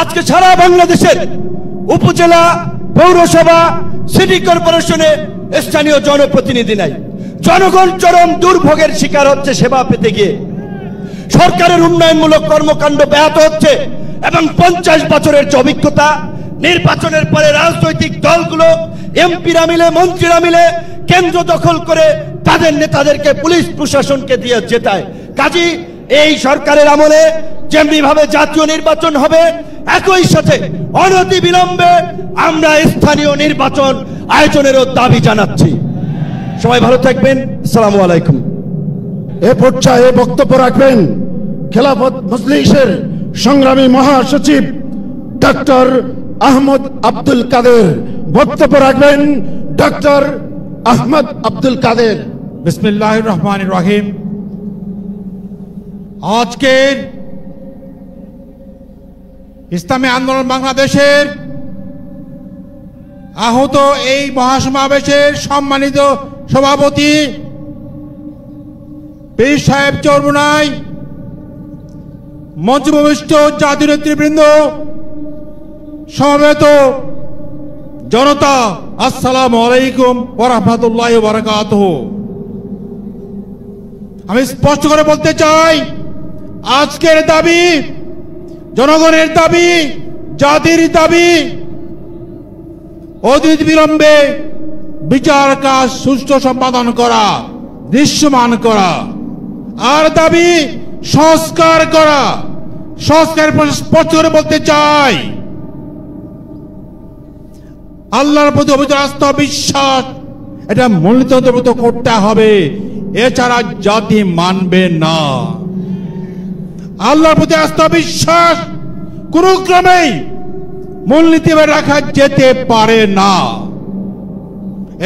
আজকে সারা বাংলাদেশের উপজেলা, পৌরসভা, সিটি কর্পোরেশনে স্থানীয় জনপ্রতিনিধি নাই। জনগণ চরম দুর্ভোগের শিকার হচ্ছে সেবা পেতে গিয়ে। সরকারের উন্নয়নমূলক কর্মকাণ্ড ব্যাহত হচ্ছে এবং 50 বছরের যে অভিজ্ঞতা, নির্বাচনের পরে রাজনৈতিক দলগুলো এমপিরা মিলে, মন্ত্রীরা মিলে কেন্দ্র দখল করে তাদের নেতাদেরকে পুলিশ প্রশাসনকে দিয়ে জেতায়। কাজী এই সরকারের আমলে যেমনি ভাবে জাতীয় নির্বাচন হবে, একই সাথে অনতি বিলম্বে আমরা স্থানীয় নির্বাচন আয়োজনেরও দাবি জানাচ্ছি। সবাই ভালো থাকবেন। আসসালামু আলাইকুম। এ পর্যায়ে বক্তব্য রাখবেন খেলাফত মজলিসের সংগ্রামী মহাসচিব ডক্টর আহমদ আব্দুল কাদের। বক্তব্য রাখবেন ডক্টর আহমদ আব্দুল কাদের। বিসমিল্লাহির রহমানির রহিম। আজকের ইসলামী আন্দোলন বাংলাদেশের আহত এই মহাসমাবেশের সম্মানিত সভাপতি পীর সাহেব চরমোনাই, মঞ্চভূমিষ্ঠ জাতীয় নেতৃবৃন্দ, সমবেত জনতা, আসসালামু আলাইকুম ওয়া রাহমাতুল্লাহি ওয়া বারাকাতুহু। আমি স্পষ্ট করে বলতে চাই, আজকের দাবি জনগণের দাবি, জাতির দাবি, অতি বিলম্বে বিচার কাজ সুষ্ঠু সম্পাদন করা, দৃশ্যমান করা, আর দাবি সংস্কার করা। সংস্কার স্পষ্ট করে বলতে চাই, আল্লাহর প্রতি অবিচল আস্থা বিশ্বাস এটা মূলতন্ত্রভূত করতে হবে, এছাড়া জাতি মানবে না। আল্লাহর প্রতি আস্থা বিশ্বাস কোন ক্রমেই মূলনীতি রাখা যেতে পারে না।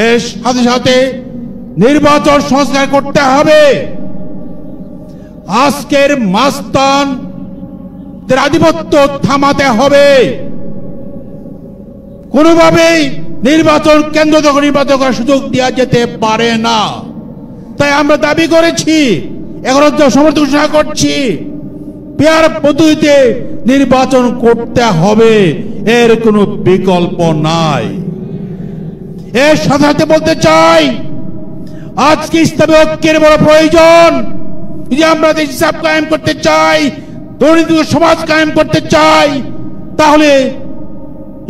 এর সাথে সাথে নির্বাচন সংস্কার করতে হবে। আজকের মাস্তানদের আধিপত্য থামাতে হবে। কোনোভাবেই নির্বাচন কেন্দ্র দখল নির্বাচন করার সুযোগ দেওয়া যেতে পারে না। তাই আমরা দাবি করেছি, এখন সমর্থন ঘোষণা করছি, পেয়ার পদ্ধতিতে নির্বাচন করতে হবে, এর কোনো বিকল্প নাই। এর সাথে সাথে বলতে চাই, আজকে ইসলামী ঐক্যের বড় প্রয়োজন। যদি আমরা দেশ হিসাব কায়েম করতে চাই, দুর্নীতি সমাজ কায়েম করতে চাই, তাহলে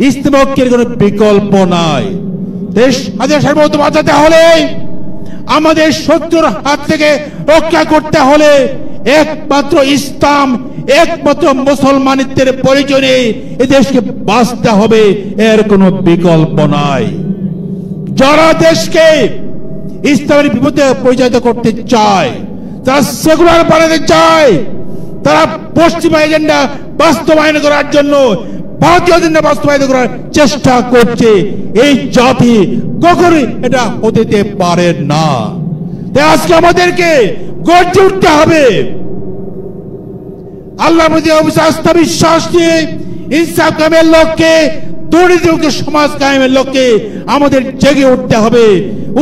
ইসলামী ঐক্যের কোনো বিকল্প নাই। দেশ হাজার সার্বভৌমত্ব বাঁচাতে হলে, আমাদের শত্রুর হাত থেকে রক্ষা করতে হলে একমাত্র ইসলাম, একমাত্র মুসলমানিত্বের পরিচয়ে এ দেশকে বাঁচতে হবে, এর কোনো বিকল্প নাই। যারা দেশকে ইসলামের বিপদে পরিচালিত করতে চায়, তারা সেকুলার বানাতে চায়, তারা পশ্চিমা এজেন্ডা বাস্তবায়ন করার জন্য ভারতীয় এজেন্ডা বাস্তবায়ন করার চেষ্টা করছে। এই জাতি কখনোই এটা হতে পারে না। তাই আজকে আমাদেরকে গর্জে উঠতে হবে। আল্লাহর প্রতি আস্থা বিশ্বাস নিয়ে ইনসাফ কায়েমের লক্ষ্যে, দুর্নীতিমুক্ত সমাজ কায়েমের লক্ষ্যে আমাদের জেগে উঠতে হবে।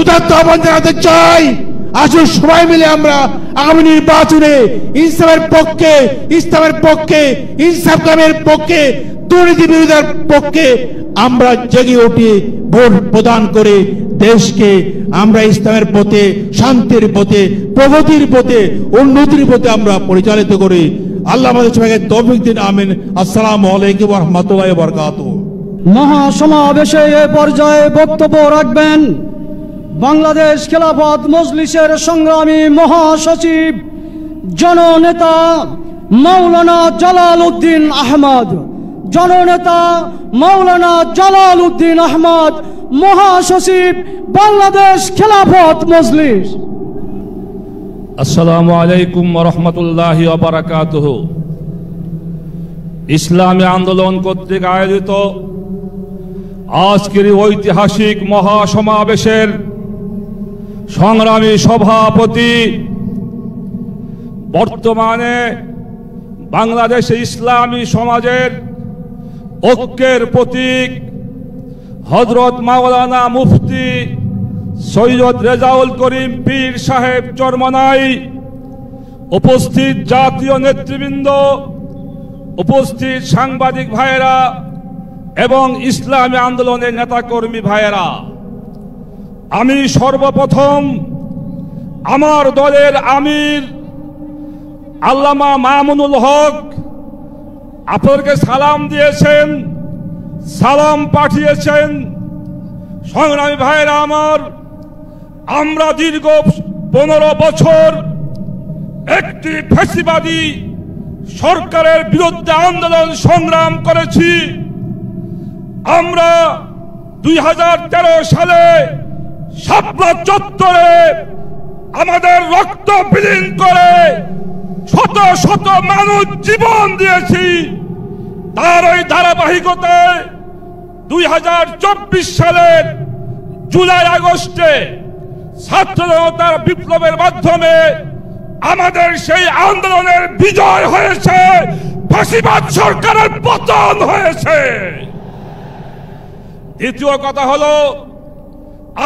উদাত্ত আহ্বান জানাতে চাই, আসুন সবাই মিলে আমরা আগামী নির্বাচনে ইসলামের পক্ষে, ইসলামের পক্ষে, ইনসাফ কায়েমের পক্ষে, দুর্নীতি বিরোধের পক্ষে আমরা জেগে উঠি, ভোট প্রদান করে দেশকে আমরা ইসলামের পথে, শান্তির পথে, প্রগতির পথে, উন্নতির পথে আমরা পরিচালিত করি। আল্লাহ আমাদের সবাইকে তৌফিক দিন। আমিন। আসসালামু আলাইকুম ওয়া রাহমাতুল্লাহি ওয়া বারাকাতুহু। মহাসমাবেশে এ পর্যায়ে বক্তব্য রাখবেন বাংলাদেশ খেলাফত মজলিসের সংগ্রামী মহাসচিব জননেতা মাওলানা জালাল উদ্দিন আহমদ। জননেতা মাওলানা জালাল উদ্দিন আহমদ, মহাসচিব বাংলাদেশ খেলাফত মজলিস। আসসালামু আলাইকুম ওয়া রাহমাতুল্লাহি ওয়া বারাকাতুহু। ইসলামী আন্দোলন কর্তৃক আয়োজিত আজকের ঐতিহাসিক মহাসমাবেশের সংগ্রামী সভাপতি, বর্তমানে বাংলাদেশে ইসলামী সমাজের ঐক্যের প্রতীক হযরত মাওলানা মুফতি সৈয়দ রেজাউল করিম পীর সাহেব চরমনাই, উপস্থিত জাতীয় নেতৃবৃন্দ, উপস্থিত সাংবাদিক ভাইয়েরা এবং ইসলামী আন্দোলনের নেতাকর্মী ভাইয়েরা, আমি সর্বপ্রথম আমার দলের আমির আল্লামা মামুনুল হক আপনাদেরকে সালাম দিয়েছেন, সালাম পাঠিয়েছেন। সংগ্রামী ভাইয়েরা আমার, আমরা দীর্ঘ 15 বছর একটি ফ্যাসিবাদী সরকারের বিরুদ্ধে আন্দোলন সংগ্রাম করেছি। আমরা 2013 সালে শাপলা চত্বরে আমাদের রক্ত বিলীন করে শত শত মানুষ জীবন দিয়েছি। তার ওই ধারাবাহিকতায় 2024 সালের জুলাই আগস্টে ছাত্র জনতার বিপ্লবের মাধ্যমে আমাদের সেই আন্দোলনের বিজয় হয়েছে, ফ্যাসিবাদ সরকারের পতন হয়েছে। দ্বিতীয় কথা হলো,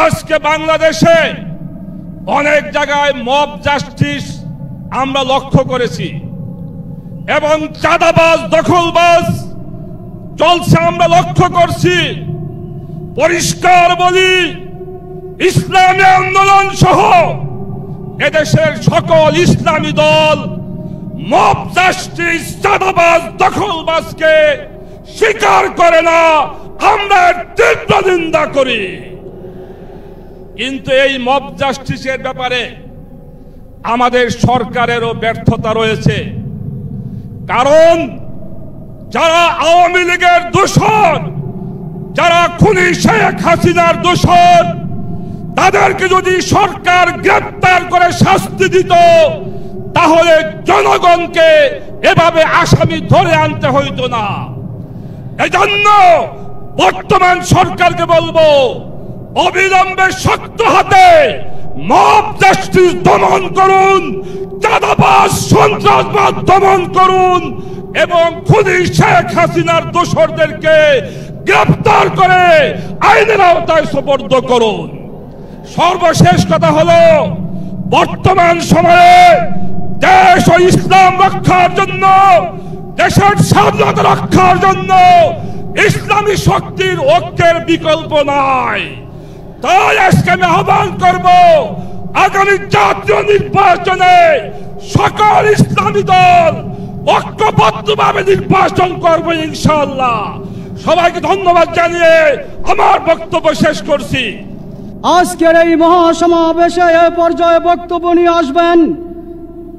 আজকে বাংলাদেশে অনেক জায়গায় মব জাস্টিস আমরা লক্ষ্য করেছি এবং চাঁদাবাজ দখলবাজ চলছে আমরা লক্ষ্য করছি। পরিষ্কার বলি, ইসলামী আন্দোলন সহ এদেশের সকল ইসলামী দল মব জাস্টিস চাঁদাবাজ দখলবাজকে স্বীকার করে না, আমরা তীব্র নিন্দা করি। কিন্তু এই মব জাস্টিসের ব্যাপারে আমাদের সরকারেরও ব্যর্থতা রয়েছে। কারণ যারা আওয়ামী লীগের দোসর, যারা খুনি শেখ হাসিনার দোসর, তাদেরকে যদি সরকার গ্রেফতার করে শাস্তি দিত, তাহলে জনগণকে এভাবে আসামি ধরে আনতে হইতো না। এজন্য বর্তমান সরকারকে বলবো, অবিলম্বে শক্ত হাতে মব জাস্টিস দমন করুন, চাঁদাবাজ সন্ত্রাসবাদ দমন করুন এবং খুনি শেখ হাসিনার দোসরদেরকে গ্রেফতার করে আইনের আওতায় সোপর্দ করুন। সর্বশেষ কথা হলো, বর্তমান সময়ে দেশ ও ইসলাম রক্ষার জন্য, দেশের স্বাধীনতা রক্ষার জন্য ইসলামী শক্তির ঐক্যের বিকল্প নাই। তাই আজকে আমি আহ্বান করব, আগামী জাতীয় নির্বাচনে সকল ইসলামী দল ঐক্যবদ্ধভাবে নির্বাচন করবে ইনশাআল্লাহ। সবাইকে ধন্যবাদ জানিয়ে আমার বক্তব্য শেষ করছি। আজকের এই মহাসমাবেশে এ পর্যায়ে বক্তব্য নিয়ে আসবেন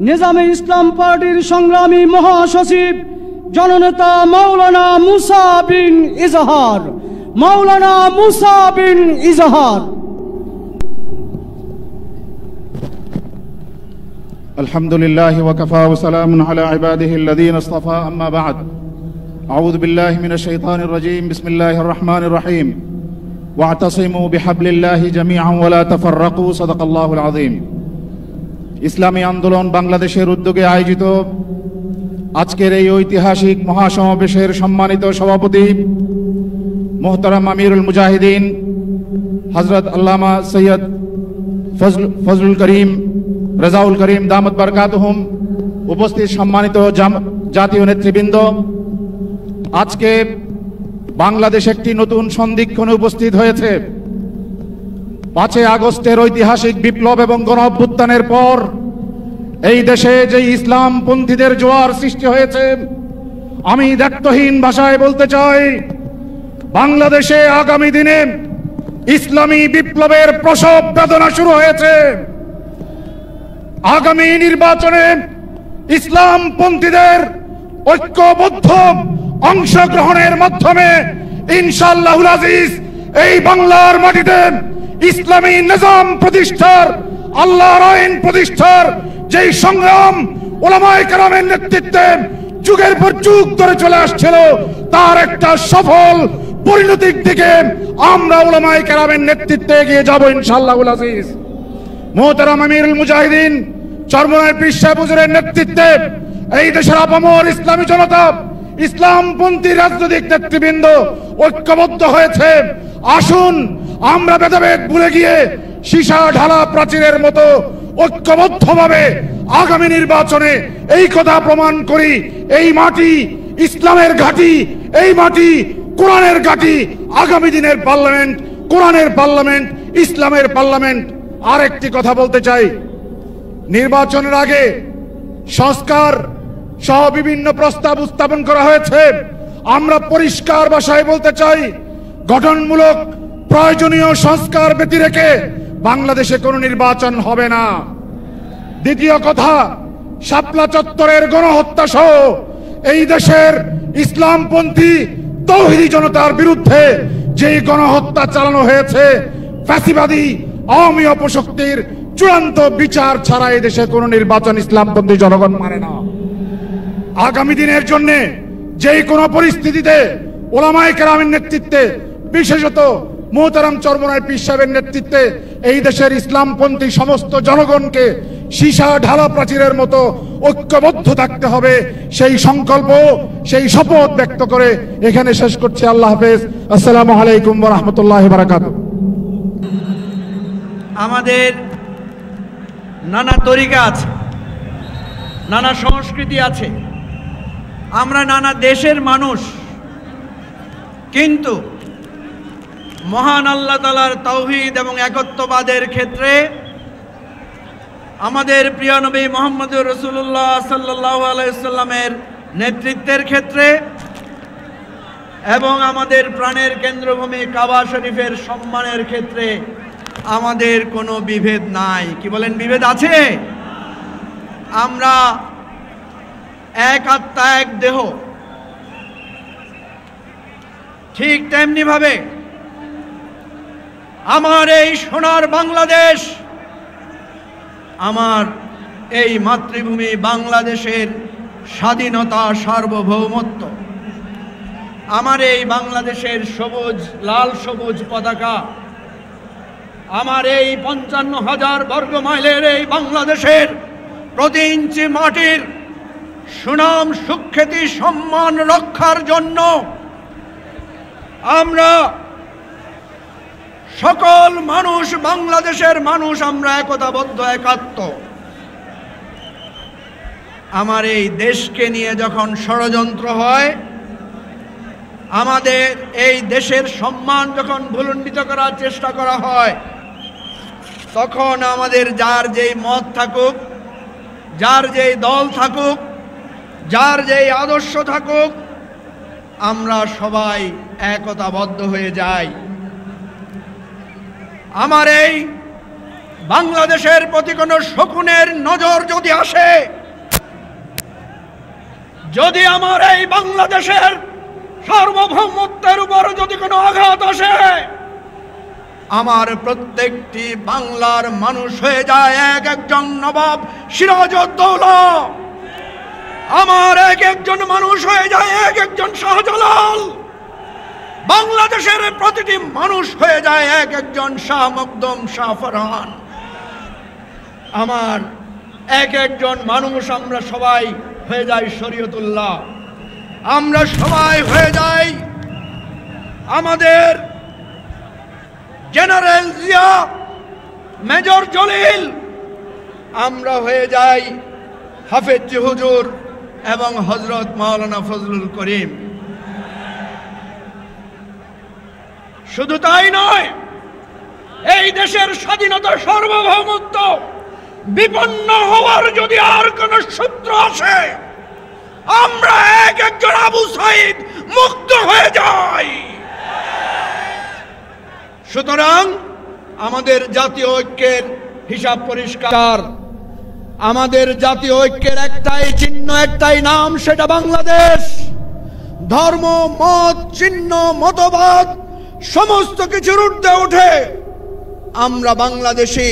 নিজামে ইসলাম পার্টির সংগ্রামী মহাসচিব জননেতা মাওলানা মুসা বিন ইজহার। মাওলানা মুসা বিন ইজহার। আলহামদুলিল্লাহি ওয়া কাফা ওয়া সালামুন আলা ইবাদিহিল্লাযীনা ইসতাফা, আম্মা বা'দ। আউযু বিল্লাহি মিনাশ শাইতানির রাজীম। বিসমিল্লাহির রহমানির রহিম। ওয়া'তাসিমু বিহাবলিল্লাহি জামিআন ওয়া লা তাফাররাকু। সাদাকাল্লাহুল আযীম। ইসলামী আন্দোলন বাংলাদেশের উদ্যোগে আয়োজিত আজকের এই ঐতিহাসিক মহাসমাবেশের সম্মানিত সভাপতি মোহতারাম আমিরুল মুজাহিদিন হযরত আল্লামা সৈয়দ ফজলুল করিম রেজাউল করিম দামত বরকাতুহুম, উপস্থিত সম্মানিত জাতীয় নেতৃবৃন্দ, আজকে বাংলাদেশ একটি নতুন সন্ধিক্ষণে উপস্থিত হয়েছে। 5 আগস্টের ঐতিহাসিক বিপ্লব এবং গণঅভ্যুত্থানের পর এই দেশে যে ইসলামপন্থীদের জোয়ার সৃষ্টি হয়েছে, আমি দায়িত্বহীন ভাষায় বলতে চাই, বাংলাদেশে আগামী দিনে ইসলামী বিপ্লবের প্রসব বেদনা শুরু হয়েছে। আগামী নির্বাচনে ইসলামপন্থীদের ঐক্যবদ্ধ অংশগ্রহণের মাধ্যমে ইনশাআল্লাহুল আজিজ এই বাংলার মাটিতে ইসলামী নিজাম প্রতিষ্ঠার, আল্লাহর আইন প্রতিষ্ঠার যেই সংগ্রাম উলামায়ে কেরামের নেতৃত্বে যুগের পর যুগ ধরে চলে আসছিল, তার একটা সফল পরিণতির দিকে আমরা উলামায়ে কেরামের নেতৃত্বে এগিয়ে যাব ইনশাআল্লাহুল আজিজ। মোহতারাম আমিরুল মুজাহিদিন চরমনাই পীর সাহেব হুজুরের নেতৃত্বে এই দেশের আপামর ইসলামী জনতা, ইসলামপন্থী রাজনৈতিক নেতৃবৃন্দ ঐক্যবদ্ধ হয়েছে। আসুন আমরা ভেদাভেদ ভুলে গিয়ে সীসা ঢালা প্রাচীরের মতো ঐক্যবদ্ধভাবে আগামী নির্বাচনে এই কথা প্রমাণ করি, এই মাটি ইসলামের ঘাঁটি, এই মাটি কোরআনের ঘাঁটি। আগামী দিনের পার্লামেন্ট কোরআনের পার্লামেন্ট, ইসলামের পার্লামেন্ট। আরেকটি কথা বলতে চাই, নির্বাচনের আগে সংস্কার সহ বিভিন্ন প্রস্তাব উত্থাপন করা হয়েছে। আমরা পরিষ্কার ভাষায় বলতে চাই, গঠনমূলক প্রয়োজনীয় সংস্কার ব্যতি রেখে বাংলাদেশে কোনো নির্বাচন হবে না। দ্বিতীয় কথা, শাপলা চত্বরের গণহত্যা সহ এই দেশের ইসলামপন্থী তৌহিদি জনতার বিরুদ্ধে যে গণহত্যা চালানো হয়েছে, ফ্যাসিবাদী আওয়ামী অপশক্তির চূড়ান্ত বিচার ছাড়া এই দেশে কোনো নির্বাচন ইসলামপন্থী জনগণ মানে না। আগামী দিনের জন্য যে কোনো পরিস্থিতিতে ওলামায়ে কেরামের নেতৃত্বে, বিশেষত মোহতারাম চরমনাই পীর সাহেবের নেতৃত্বে এই দেশের ইসলামপন্থী সমস্ত জনগণকে সীসা ঢালা প্রাচীরের মতো ঐক্যবদ্ধ থাকতে হবে। সেই সংকল্প, সেই শপথ ব্যক্ত করে এখানে শেষ করছি। আল্লাহ হাফেজ। আসসালামু আলাইকুম ওয়া রাহমাতুল্লাহি ওয়া বারাকাতুহু। আমাদের নানা তরিকা আছে, নানা সংস্কৃতি আছে, আমরা নানা দেশের মানুষ, কিন্তু মহান আল্লাহ তাআলার তাওহীদ এবং একত্ববাদের ক্ষেত্রে আমাদের প্রিয় নবী মুহাম্মদুর রাসূলুল্লাহ সাল্লাল্লাহু আলাইহি ওয়াসাল্লামের নেতৃত্বের ক্ষেত্রে এবং আমাদের প্রাণের কেন্দ্রভূমি কাবা শরীফের সম্মানের ক্ষেত্রে আমাদের কোনো বিভেদ নাই। কি বলেন, বিভেদ আছে? আমরা এক আত্মা, এক দেহ। ঠিক তেমনি ভাবে আমার এই সোনার বাংলাদেশ, আমার এই মাতৃভূমি বাংলাদেশের স্বাধীনতা, সার্বভৌমত্ব, আমার এই বাংলাদেশের সবুজ, লাল সবুজ পতাকা, আমার এই ৫৫,০০০ বর্গ মাইলের এই বাংলাদেশের প্রতি ইঞ্চি মাটির সুনাম, সুখ্যাতি, সম্মান রক্ষার জন্য আমরা সকল মানুষ, বাংলাদেশের মানুষ, আমরা একতাবদ্ধ, একাত্ম। আমার এই দেশকে নিয়ে যখন ষড়যন্ত্র হয়, আমাদের এই দেশের সম্মান যখন ভুলুণ্ঠিত করার চেষ্টা করা হয়, তখন আমাদের যার যেই মত থাকুক, যার যেই দল থাকুক, যার যেই আদর্শ থাকুক, আমরা সবাই একতাবদ্ধ হয়ে যাই। আমার এই বাংলাদেশের প্রতি কোনো শকুনের নজর যদি আসে, যদি আমার এই বাংলাদেশের সার্বভৌমত্বের উপর যদি কোনো আঘাত আসে, আমার প্রত্যেকটি বাংলার মানুষ হয়ে যায় এক একজন নবাব সিরাজউদ্দৌলা, আমার এক একজন মানুষ হয়ে যায় এক একজন শাহজালাল, বাংলাদেশের প্রতিটি মানুষ হয়ে যায় এক একজন শাহ মকদুম, শাহ ফরহান। আমার এক একজন মানুষ, আমরা সবাই হয়ে যাই শরীয়তুল্লাহ, আমরা সবাই হয়ে যাই আমাদের জেনারেল জিয়া, মেজর জলিল, আমরা হয়ে যাই হাফেজ হুজুর এবং হযরত মাওলানা ফজলুল করিম। শুধু তাই নয়, এই দেশের স্বাধীনতা, সার্বভৌমত্ব বিপন্ন হওয়ার যদি আর কোন সূত্র আসে, আমরা এক একজন আবু সাইদ মুক্ত হয়ে যাই। সুতরাং আমাদের জাতীয় ঐক্যের হিসাব পরিষ্কার, আমাদের জাতীয় ঐক্যের একটাই চিহ্ন, একটাই নাম, সেটা বাংলাদেশ। ধর্ম, মত, চিহ্ন, মতবাদ সমস্ত কিছুর ঊর্ধ্বে উঠে আমরা বাংলাদেশী।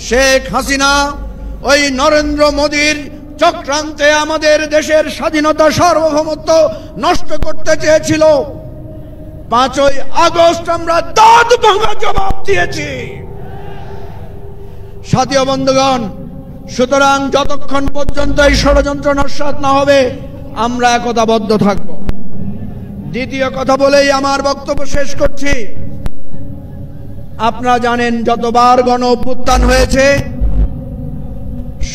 শেখ হাসিনা ওই নরেন্দ্র মোদীর চক্রান্তে আমাদের দেশের স্বাধীনতা সার্বভৌমত্ব নষ্ট করতে চেয়েছিল। 5ই আগস্ট আমরা দাঁত ভাঙা জবাব দিয়েছি। সাথী ও বন্ধুগণ, সুতরাং যতক্ষণ পর্যন্ত এই ষড়যন্ত্র নস্যাৎ না হবে আমরা একতাবদ্ধ থাকব। দ্বিতীয় কথা বলেই আমার বক্তব্য শেষ করছি। আপনারা জানেন যতবার গণ অভ্যুত্থান হয়েছে,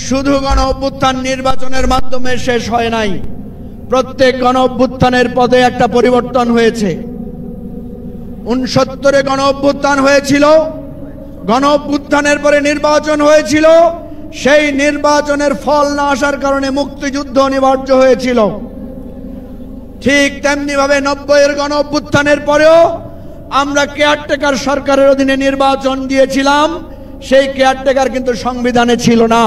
শুধু গণ অভ্যুত্থান নির্বাচনের মাধ্যমে শেষ হয় নাই। প্রত্যেক গণ অভ্যুত্থানের পথে একটা পরিবর্তন হয়েছে। 69-এ গণ অভ্যুত্থান হয়েছিল, গণ অভ্যুত্থানের পরে নির্বাচন হয়েছিল, সেই নির্বাচনের ফল না আসার কারণে মুক্তিযুদ্ধ অনিবার্য হয়েছিল। ঠিক তেমনি ভাবে 90-এর গণ অভ্যুত্থানের পরেও আমরা কেয়ারটেকার সরকারের অধীনে নির্বাচন দিয়েছিলাম, সেই কেয়ারটেকার কিন্তু সংবিধানে ছিল না।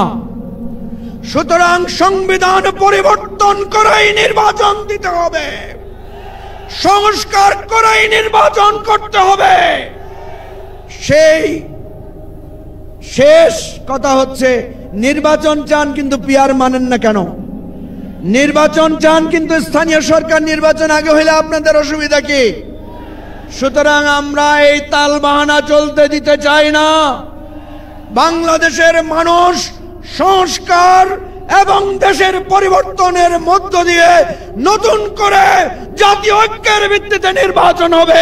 সুতরাং সংবিধান পরিবর্তন করেই নির্বাচন দিতে হবে, সংস্কার করেই নির্বাচন করতে হবে। সেই শেষ কথা হচ্ছে, নির্বাচন চান কিন্তু পিয়ার মানেন না কেন? নির্বাচন চান কিন্তু স্থানীয় সরকার নির্বাচন আগে হইলে আপনাদের অসুবিধা কি? সুতরাং আমরা এই তালবাহানা চলতে দিতে চাই না। বাংলাদেশের মানুষ সংস্কার এবং দেশের পরিবর্তনের মধ্য দিয়ে নতুন করে জাতীয় ঐক্যের ভিত্তিতে নির্বাচন হবে।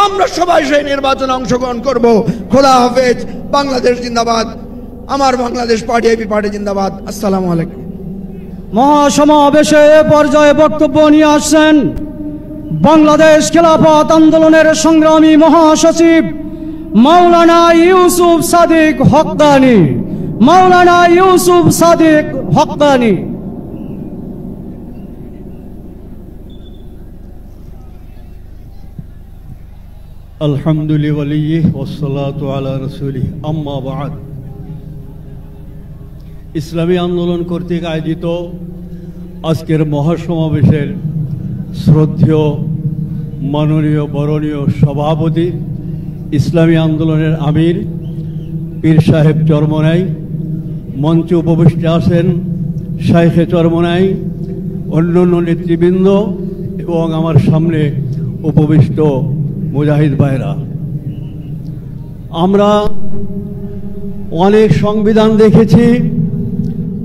আমরা সবাই সেই নির্বাচনে অংশগ্রহণ করব। খোদা হাফেজ। বাংলাদেশ জিন্দাবাদ। আমার বাংলাদেশ পার্টি এবি পার্টি জিন্দাবাদ। আসসালামু আলাইকুম। মহাসমাবেশে এ পর্যায়ে বক্তব্য নিয়ে আসছেন বাংলাদেশ খেলাফত আন্দোলনের সংগ্রামী মহাসচিব মাওলানা ইউসুফ সাদিক হক্কানি। মাওলানা ইউসুফ সাদিক হক্কানি। আলহামদুলিল্লাহ ওয়ালিয়্যিহি ওয়াসসালাতু আলা রাসূলিহি আম্মা বা'দ। ইসলামী আন্দোলন কর্তৃক আয়োজিত আজকের মহাসমাবেশের শ্রদ্ধেয় মাননীয় বরণীয় সভাপতি, ইসলামী আন্দোলনের আমির পীর সাহেব চরমনাই, মঞ্চে উপবিষ্ট আছেন শাইখে চরমনাই, অন্যান্য নেতৃবৃন্দ এবং আমার সামনে উপবিষ্ট মুজাহিদ ভাইরা, আমরা অনেক সংবিধান দেখেছি,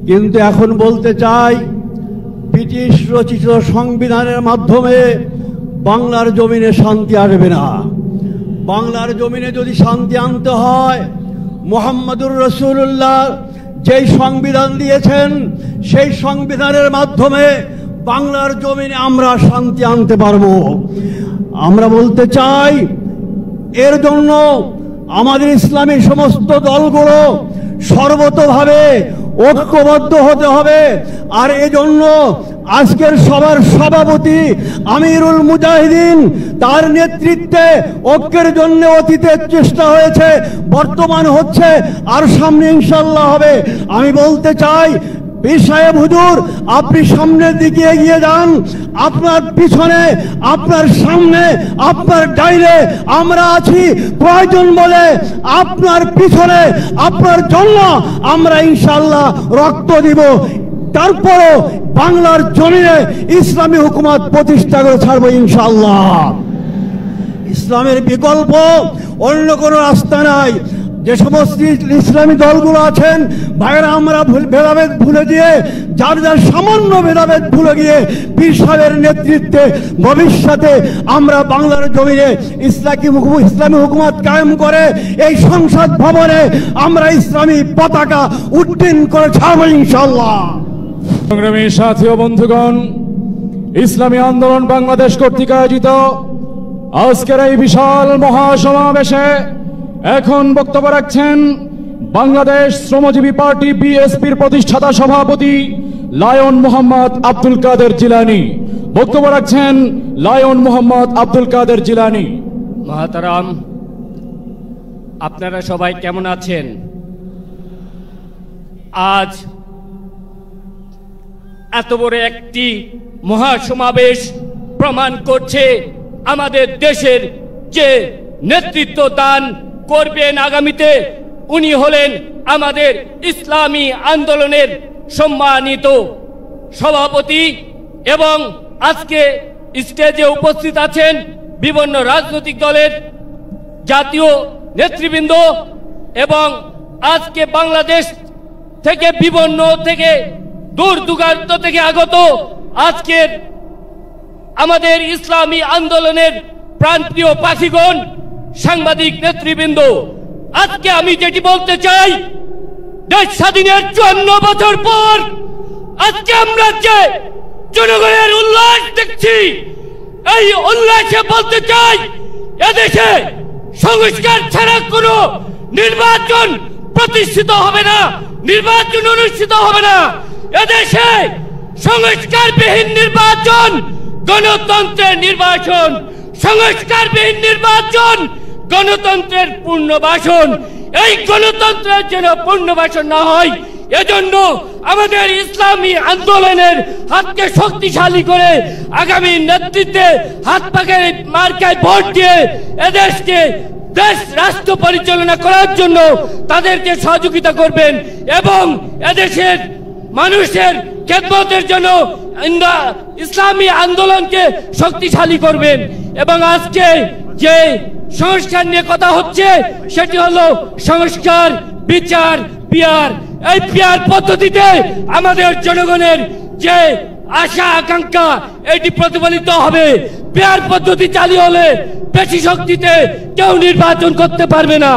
কিন্তু এখন বলতে চাই ব্রিটিশ রচিত সংবিধানের মাধ্যমে বাংলার জমিনে শান্তি আসবে না। বাংলার জমিনে যদি শান্তি আনতে হয়, মুহাম্মদুর রাসূলুল্লাহ যেই সংবিধান দিয়েছেন সেই সংবিধানের মাধ্যমে বাংলার জমিনে আমরা শান্তি আনতে পারবো। আমরা বলতে চাই এর জন্য আমাদের ইসলামী সমস্ত দলগুলো সর্বতোভাবে ঐক্যবদ্ধ হতে হবে। আর এজন্য আজকের সবার সভাপতি আমিরুল মুজাহিদিন, তার নেতৃত্বে ঐক্যের জন্য অতীতের চেষ্টা হয়েছে, বর্তমান হচ্ছে, আর সামনে ইনশাআল্লাহ হবে। আমি বলতে চাই পীর সাহেব হুজুর, আপনি সামনের দিকে এগিয়ে যান। আপনার পিছনে, আপনার সামনে, আপনার ডাইনে আমরা আছি। প্রয়োজন বলে আপনার পিছনে, আপনার জন্য আমরা ইনশাআল্লাহ রক্ত দিব। তারপরও বাংলার জমিনে ইসলামী হুকুমত প্রতিষ্ঠা করে ছাড়বো ইনশাআল্লাহ। ইসলামের বিকল্প অন্য কোনো রাস্তা নাই। যে সমস্ত ইসলামী দলগুলো আছেন ভাইরা, আমরা ভেদাভেদ ভুলে দিয়ে, যার যার সামান্য ভেদাভেদ ভুলে গিয়ে পীর সাহেবের নেতৃত্বে ভবিষ্যতে আমরা বাংলার জমিনে ইসলামী হুকুমত কায়েম করে এই সংসদ ভবনে আমরা ইসলামী পতাকা উড্ডীন করে ছাড়ব ইনশাআল্লাহ। সংগ্রামী সাথী ও বন্ধুগণ, ইসলামী আন্দোলন বাংলাদেশ কর্তৃক আয়োজিত আজকের এই বিশাল মহাসমাবেশে এখন বক্তব্য রাখছেন বাংলাদেশ শ্রমজীবী পার্টি বিএসপির প্রতিষ্ঠাতা সভাপতি লায়ন মোহাম্মদ আব্দুল কাদের জিলানী। বক্তব্য রাখছেন লায়ন মোহাম্মদ আব্দুল কাদের জিলানী। মহাতারাম, আপনারা সবাই কেমন আছেন? আজ এত বড় একটি মহাসমাবেশ প্রমাণ করছে আমাদের দেশের যে নেতৃত্ব দান করবেন আগামীতে, উনি হলেন আমাদের ইসলামী আন্দোলনের সম্মানিত সভাপতি এবং আজকে স্টেজে উপস্থিত আছেন বিভিন্ন রাজনৈতিক দলের জাতীয় নেতৃবৃন্দ এবং আজকে বাংলাদেশ থেকে বিভিন্ন থেকে দূর দূরান্ত থেকে আগত আজকের আমাদের ইসলামী আন্দোলনের প্রাণপ্রিয় পাখিগণ, সাংবাদিক নেতৃবৃন্দ, আজকে আমি যেটি বলতে চাই, দেশ স্বাধীনের 54 বছর পর আজকে আমরা যে জনগণের উল্লাস দেখছি, এই উল্লাসে বলতে চাই এদেশে সংস্কার ছাড়া কোনো নির্বাচন প্রতিষ্ঠিত হবে না, নির্বাচন অনুষ্ঠিত হবে না। এদেশে সংস্কারবিহীন নির্বাচন গণতন্ত্রের নির্বাচন, সংস্কারবিহীন নির্বাচন গণতন্ত্রের পুনর্বাসন। এই গণতন্ত্রের যেন পুনর্বাসন না হয়, এজন্য আমাদের ইসলামী আন্দোলনের হাতকে শক্তিশালী করে আগামী নেতৃত্বে হাত পাকের মার্কায় ভোট দিয়ে এদেশকে দেশ রাষ্ট্র পরিচালনা করার জন্য তাদেরকে সহযোগিতা করবেন এবং এদেশের মানুষের খেদমতের জন্য ইসলামী আন্দোলনকে শক্তিশালী করবেন। এবং আজকে যে সংস্কার নিয়ে কথা হচ্ছে সেটি হলো সংস্কার, বিচার, পিয়ার। এই পিয়ার পদ্ধতিতে আমাদের জনগণের যে আশা আকাঙ্ক্ষা এটি প্রতিফলিত হবে। পিয়ার পদ্ধতি চালু হলে বেশি শক্তিতে কেউ নির্বাচন করতে পারবে না।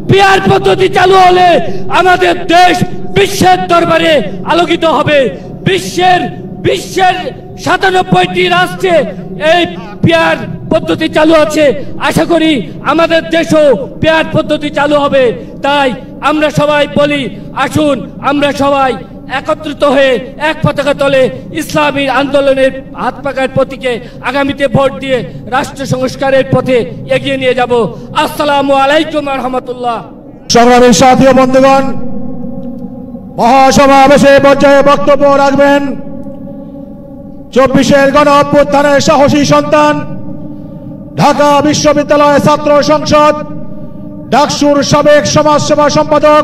পিয়ার পদ্ধতি চালু হলে আমাদের দেশ বিশ্বের দরবারে আলোকিত হবে। বিশ্বের 97টি রাষ্ট্রে এই পিয়ার পদ্ধতি চালু আছে। আশা করি আমাদের দেশেও পিয়ার পদ্ধতি চালু হবে। তাই আমরা সবাই বলি, আসুন আমরা সবাই একত্রিত হয়ে এক পতাকা তলে ইসলামী আন্দোলনের হাত পাকার প্রতীকে আগামীতে ভোট দিয়ে রাষ্ট্র সংস্কারের পথে এগিয়ে নিয়ে যাব। আসসালামু আলাইকুম ওয়া রাহমাতুল্লাহ। সংগ্রামী সাথী ও বন্ধুগণ, মহাসমাবেশে পর্যায়ে বক্তব্য রাখবেন 24-এর গণ অভ্যুত্থানের সাহসী সন্তান, ঢাকা বিশ্ববিদ্যালয় ছাত্র সংসদ ডাকসুর সাবেক সমাজসেবা সম্পাদক,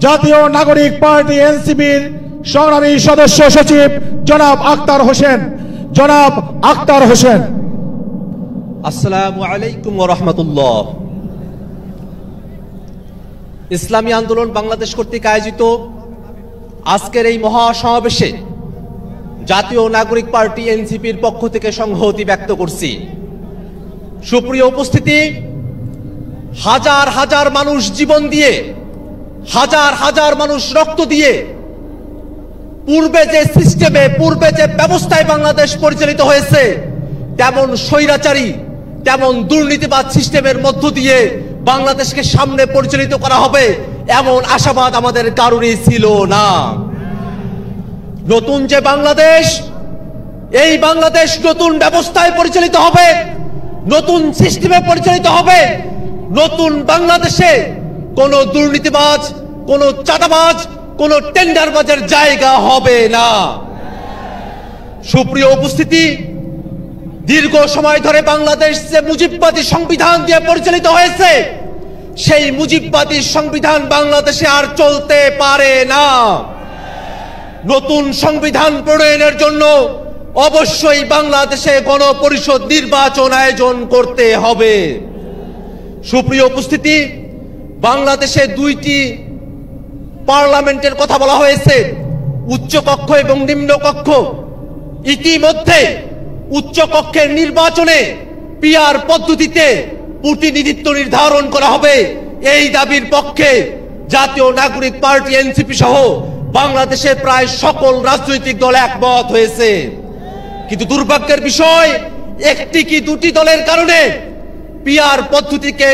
জাতীয় নাগরিক পার্টি এনসিপির সংগ্রামী সদস্য সচিব জনাব আক্তার হোসেন। জনাব আক্তার হোসেন। আসসালামু আলাইকুম ওয়া রাহমাতুল্লাহ। ইসলামী আন্দোলন বাংলাদেশ কর্তৃক আয়োজিত আজকের এই মহাসমাবেশে জাতীয় নাগরিক পার্টি এনসিপির পক্ষ থেকে সংহতি ব্যক্ত করছি। সুপ্রিয় উপস্থিতি, হাজার হাজার মানুষ জীবন দিয়ে, হাজার হাজার মানুষ রক্ত দিয়ে পূর্বে যে সিস্টেমে, পূর্বে যে ব্যবস্থায় বাংলাদেশ পরিচালিত হয়েছে, তেমন স্বৈরাচারী, তেমন দুর্নীতিবাদ সিস্টেমের মধ্য দিয়ে বাংলাদেশকে সামনে পরিচালিত করা হবে এমন আশাবাদ আমাদের কারোরই ছিল না। নতুন যে বাংলাদেশ, এই বাংলাদেশ নতুন ব্যবস্থায় পরিচালিত হবে, নতুন সিস্টেমে পরিচালিত হবে। নতুন বাংলাদেশে কোন দুর্নীতিবাজ, কোন চাঁদাবাজ, কোন টেন্ডারবাজের জায়গা হবে না। সুপ্রিয় উপস্থিতি, দীর্ঘ সময় ধরে বাংলাদেশ যে মুজিববাদী সংবিধান দিয়ে পরিচালিত হয়েছে, সেই মুজিববাদী সংবিধান বাংলাদেশে আর চলতে পারে না। নতুন সংবিধান প্রণয়নের জন্য অবশ্যই বাংলাদেশে গণপরিষদ নির্বাচন আয়োজন করতে হবে। সুপ্রিয় উপস্থিতি, বাংলাদেশে 2টি পার্লামেন্টের কথা বলা হয়েছে, উচ্চ কক্ষ এবং নিম্ন কক্ষ। ইতিমধ্যে উচ্চ কক্ষের নির্বাচনে পিআর পদ্ধতিতে প্রতিনিধিত্ব নির্ধারণ করা হবে, এই দাবির পক্ষে জাতীয় নাগরিক পার্টি এনসিপি সহ বাংলাদেশের প্রায় সকল রাজনৈতিক দল একমত হয়েছে। কিন্তু দুর্ভাগ্যের বিষয়, একটি কি দুটি দলের কারণে পিআর পদ্ধতিকে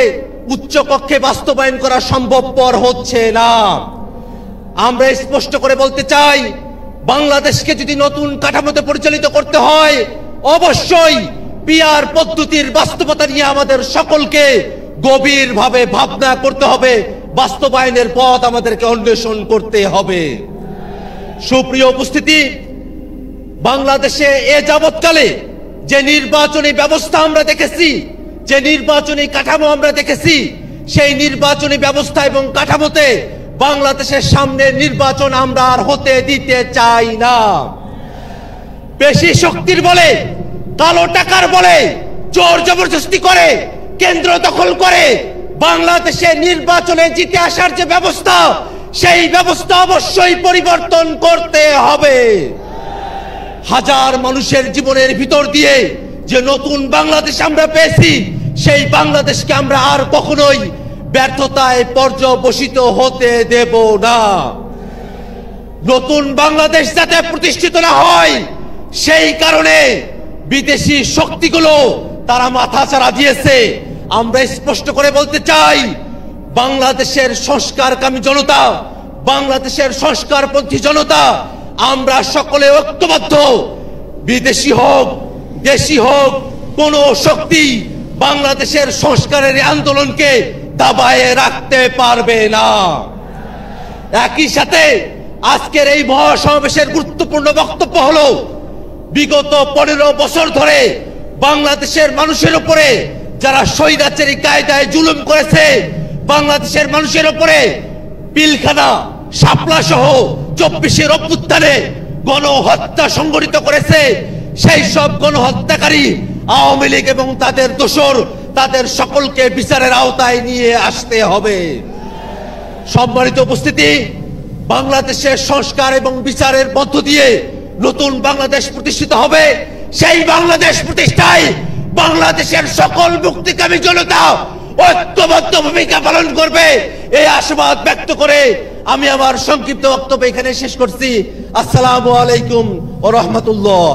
উচ্চ কক্ষে বাস্তবায়ন করা সম্ভবপর হচ্ছে না। আমরা স্পষ্ট করে বলতে চাই, বাংলাদেশকে যদি নতুন কাঠামোতে পরিচালিত করতে হয়, অবশ্যই পিআর পদ্ধতির বাস্তবতা নিয়ে আমাদের সকলকে গভীরভাবে ভাবনা করতে হবে, বাস্তবায়নের পথ আমাদেরকে অন্বেষণ করতে হবে। সুপ্রিয় উপস্থিতি, বাংলাদেশে এ যাবৎকালে যে নির্বাচনী ব্যবস্থা আমরা দেখেছি, যে নির্বাচনী কাঠামো আমরা দেখেছি, সেই নির্বাচনী ব্যবস্থা এবং কাঠামোতে বাংলাদেশের সামনে নির্বাচন আমরা আর হতে দিতে চাই না। বেশি শক্তির বলে, কালো টাকার বলে, জোর জবরদস্তি করে, কেন্দ্র দখল করে বাংলাদেশে নির্বাচনে জিতে আসার যে ব্যবস্থা, সেই ব্যবস্থা অবশ্যই পরিবর্তন করতে হবে। হাজার মানুষের জীবনের ভিতর দিয়ে যে নতুন বাংলাদেশ আমরা পেয়েছি, সেই বাংলাদেশকে আমরা আর কখনোই ব্যর্থতায় পর্যবসিত হতে দেব না। নতুন বাংলাদেশ যাতে প্রতিষ্ঠিত না হয়, সেই কারণে বিদেশি শক্তিগুলো তারা মাথাচাড়া দিয়েছে। আমরা স্পষ্ট করে বলতে চাই, বাংলাদেশের সংস্কারকামী জনতা, বাংলাদেশের সংস্কারপন্থী জনতা, আমরা সকলে ঐক্যবদ্ধ। বিদেশি হোক, দেশি হোক, কোন শক্তি বাংলাদেশের সংস্কারের আন্দোলনকে দাবায়ে রাখতে পারবে না। একই সাথে আজকের এই মহাসমাবেশের গুরুত্বপূর্ণ বক্তব্য হলো, বিগত 15 বছর ধরে বাংলাদেশের মানুষের উপরে যারা স্বৈরাচারী কায়দায় জুলুম করেছে, বাংলাদেশের মানুষের উপরে পিলখানা, শাপলা সহ 24-এর অভ্যুত্থানে গণহত্যা সংগঠিত করেছে, সেই সব গণহত্যাকারী আওয়ামী লীগ এবং তাদের দোসর, তাদের সকলকে বিচারের আওতায় নিয়ে আসতে হবে। সম্মানিত উপস্থিতি, বাংলাদেশের সংস্কার এবং বিচারের মধ্য দিয়ে নতুন বাংলাদেশ প্রতিষ্ঠিত হবে। সেই বাংলাদেশ প্রতিষ্ঠায় বাংলাদেশের সকল মুক্তিকামী জনতা ঐক্যবদ্ধ ভূমিকা পালন করবে, এই আশাবাদ ব্যক্ত করে আমি আমার সংক্ষিপ্ত বক্তব্য এখানে শেষ করছি। আসসালামু আলাইকুম ওয়া রাহমাতুল্লাহ।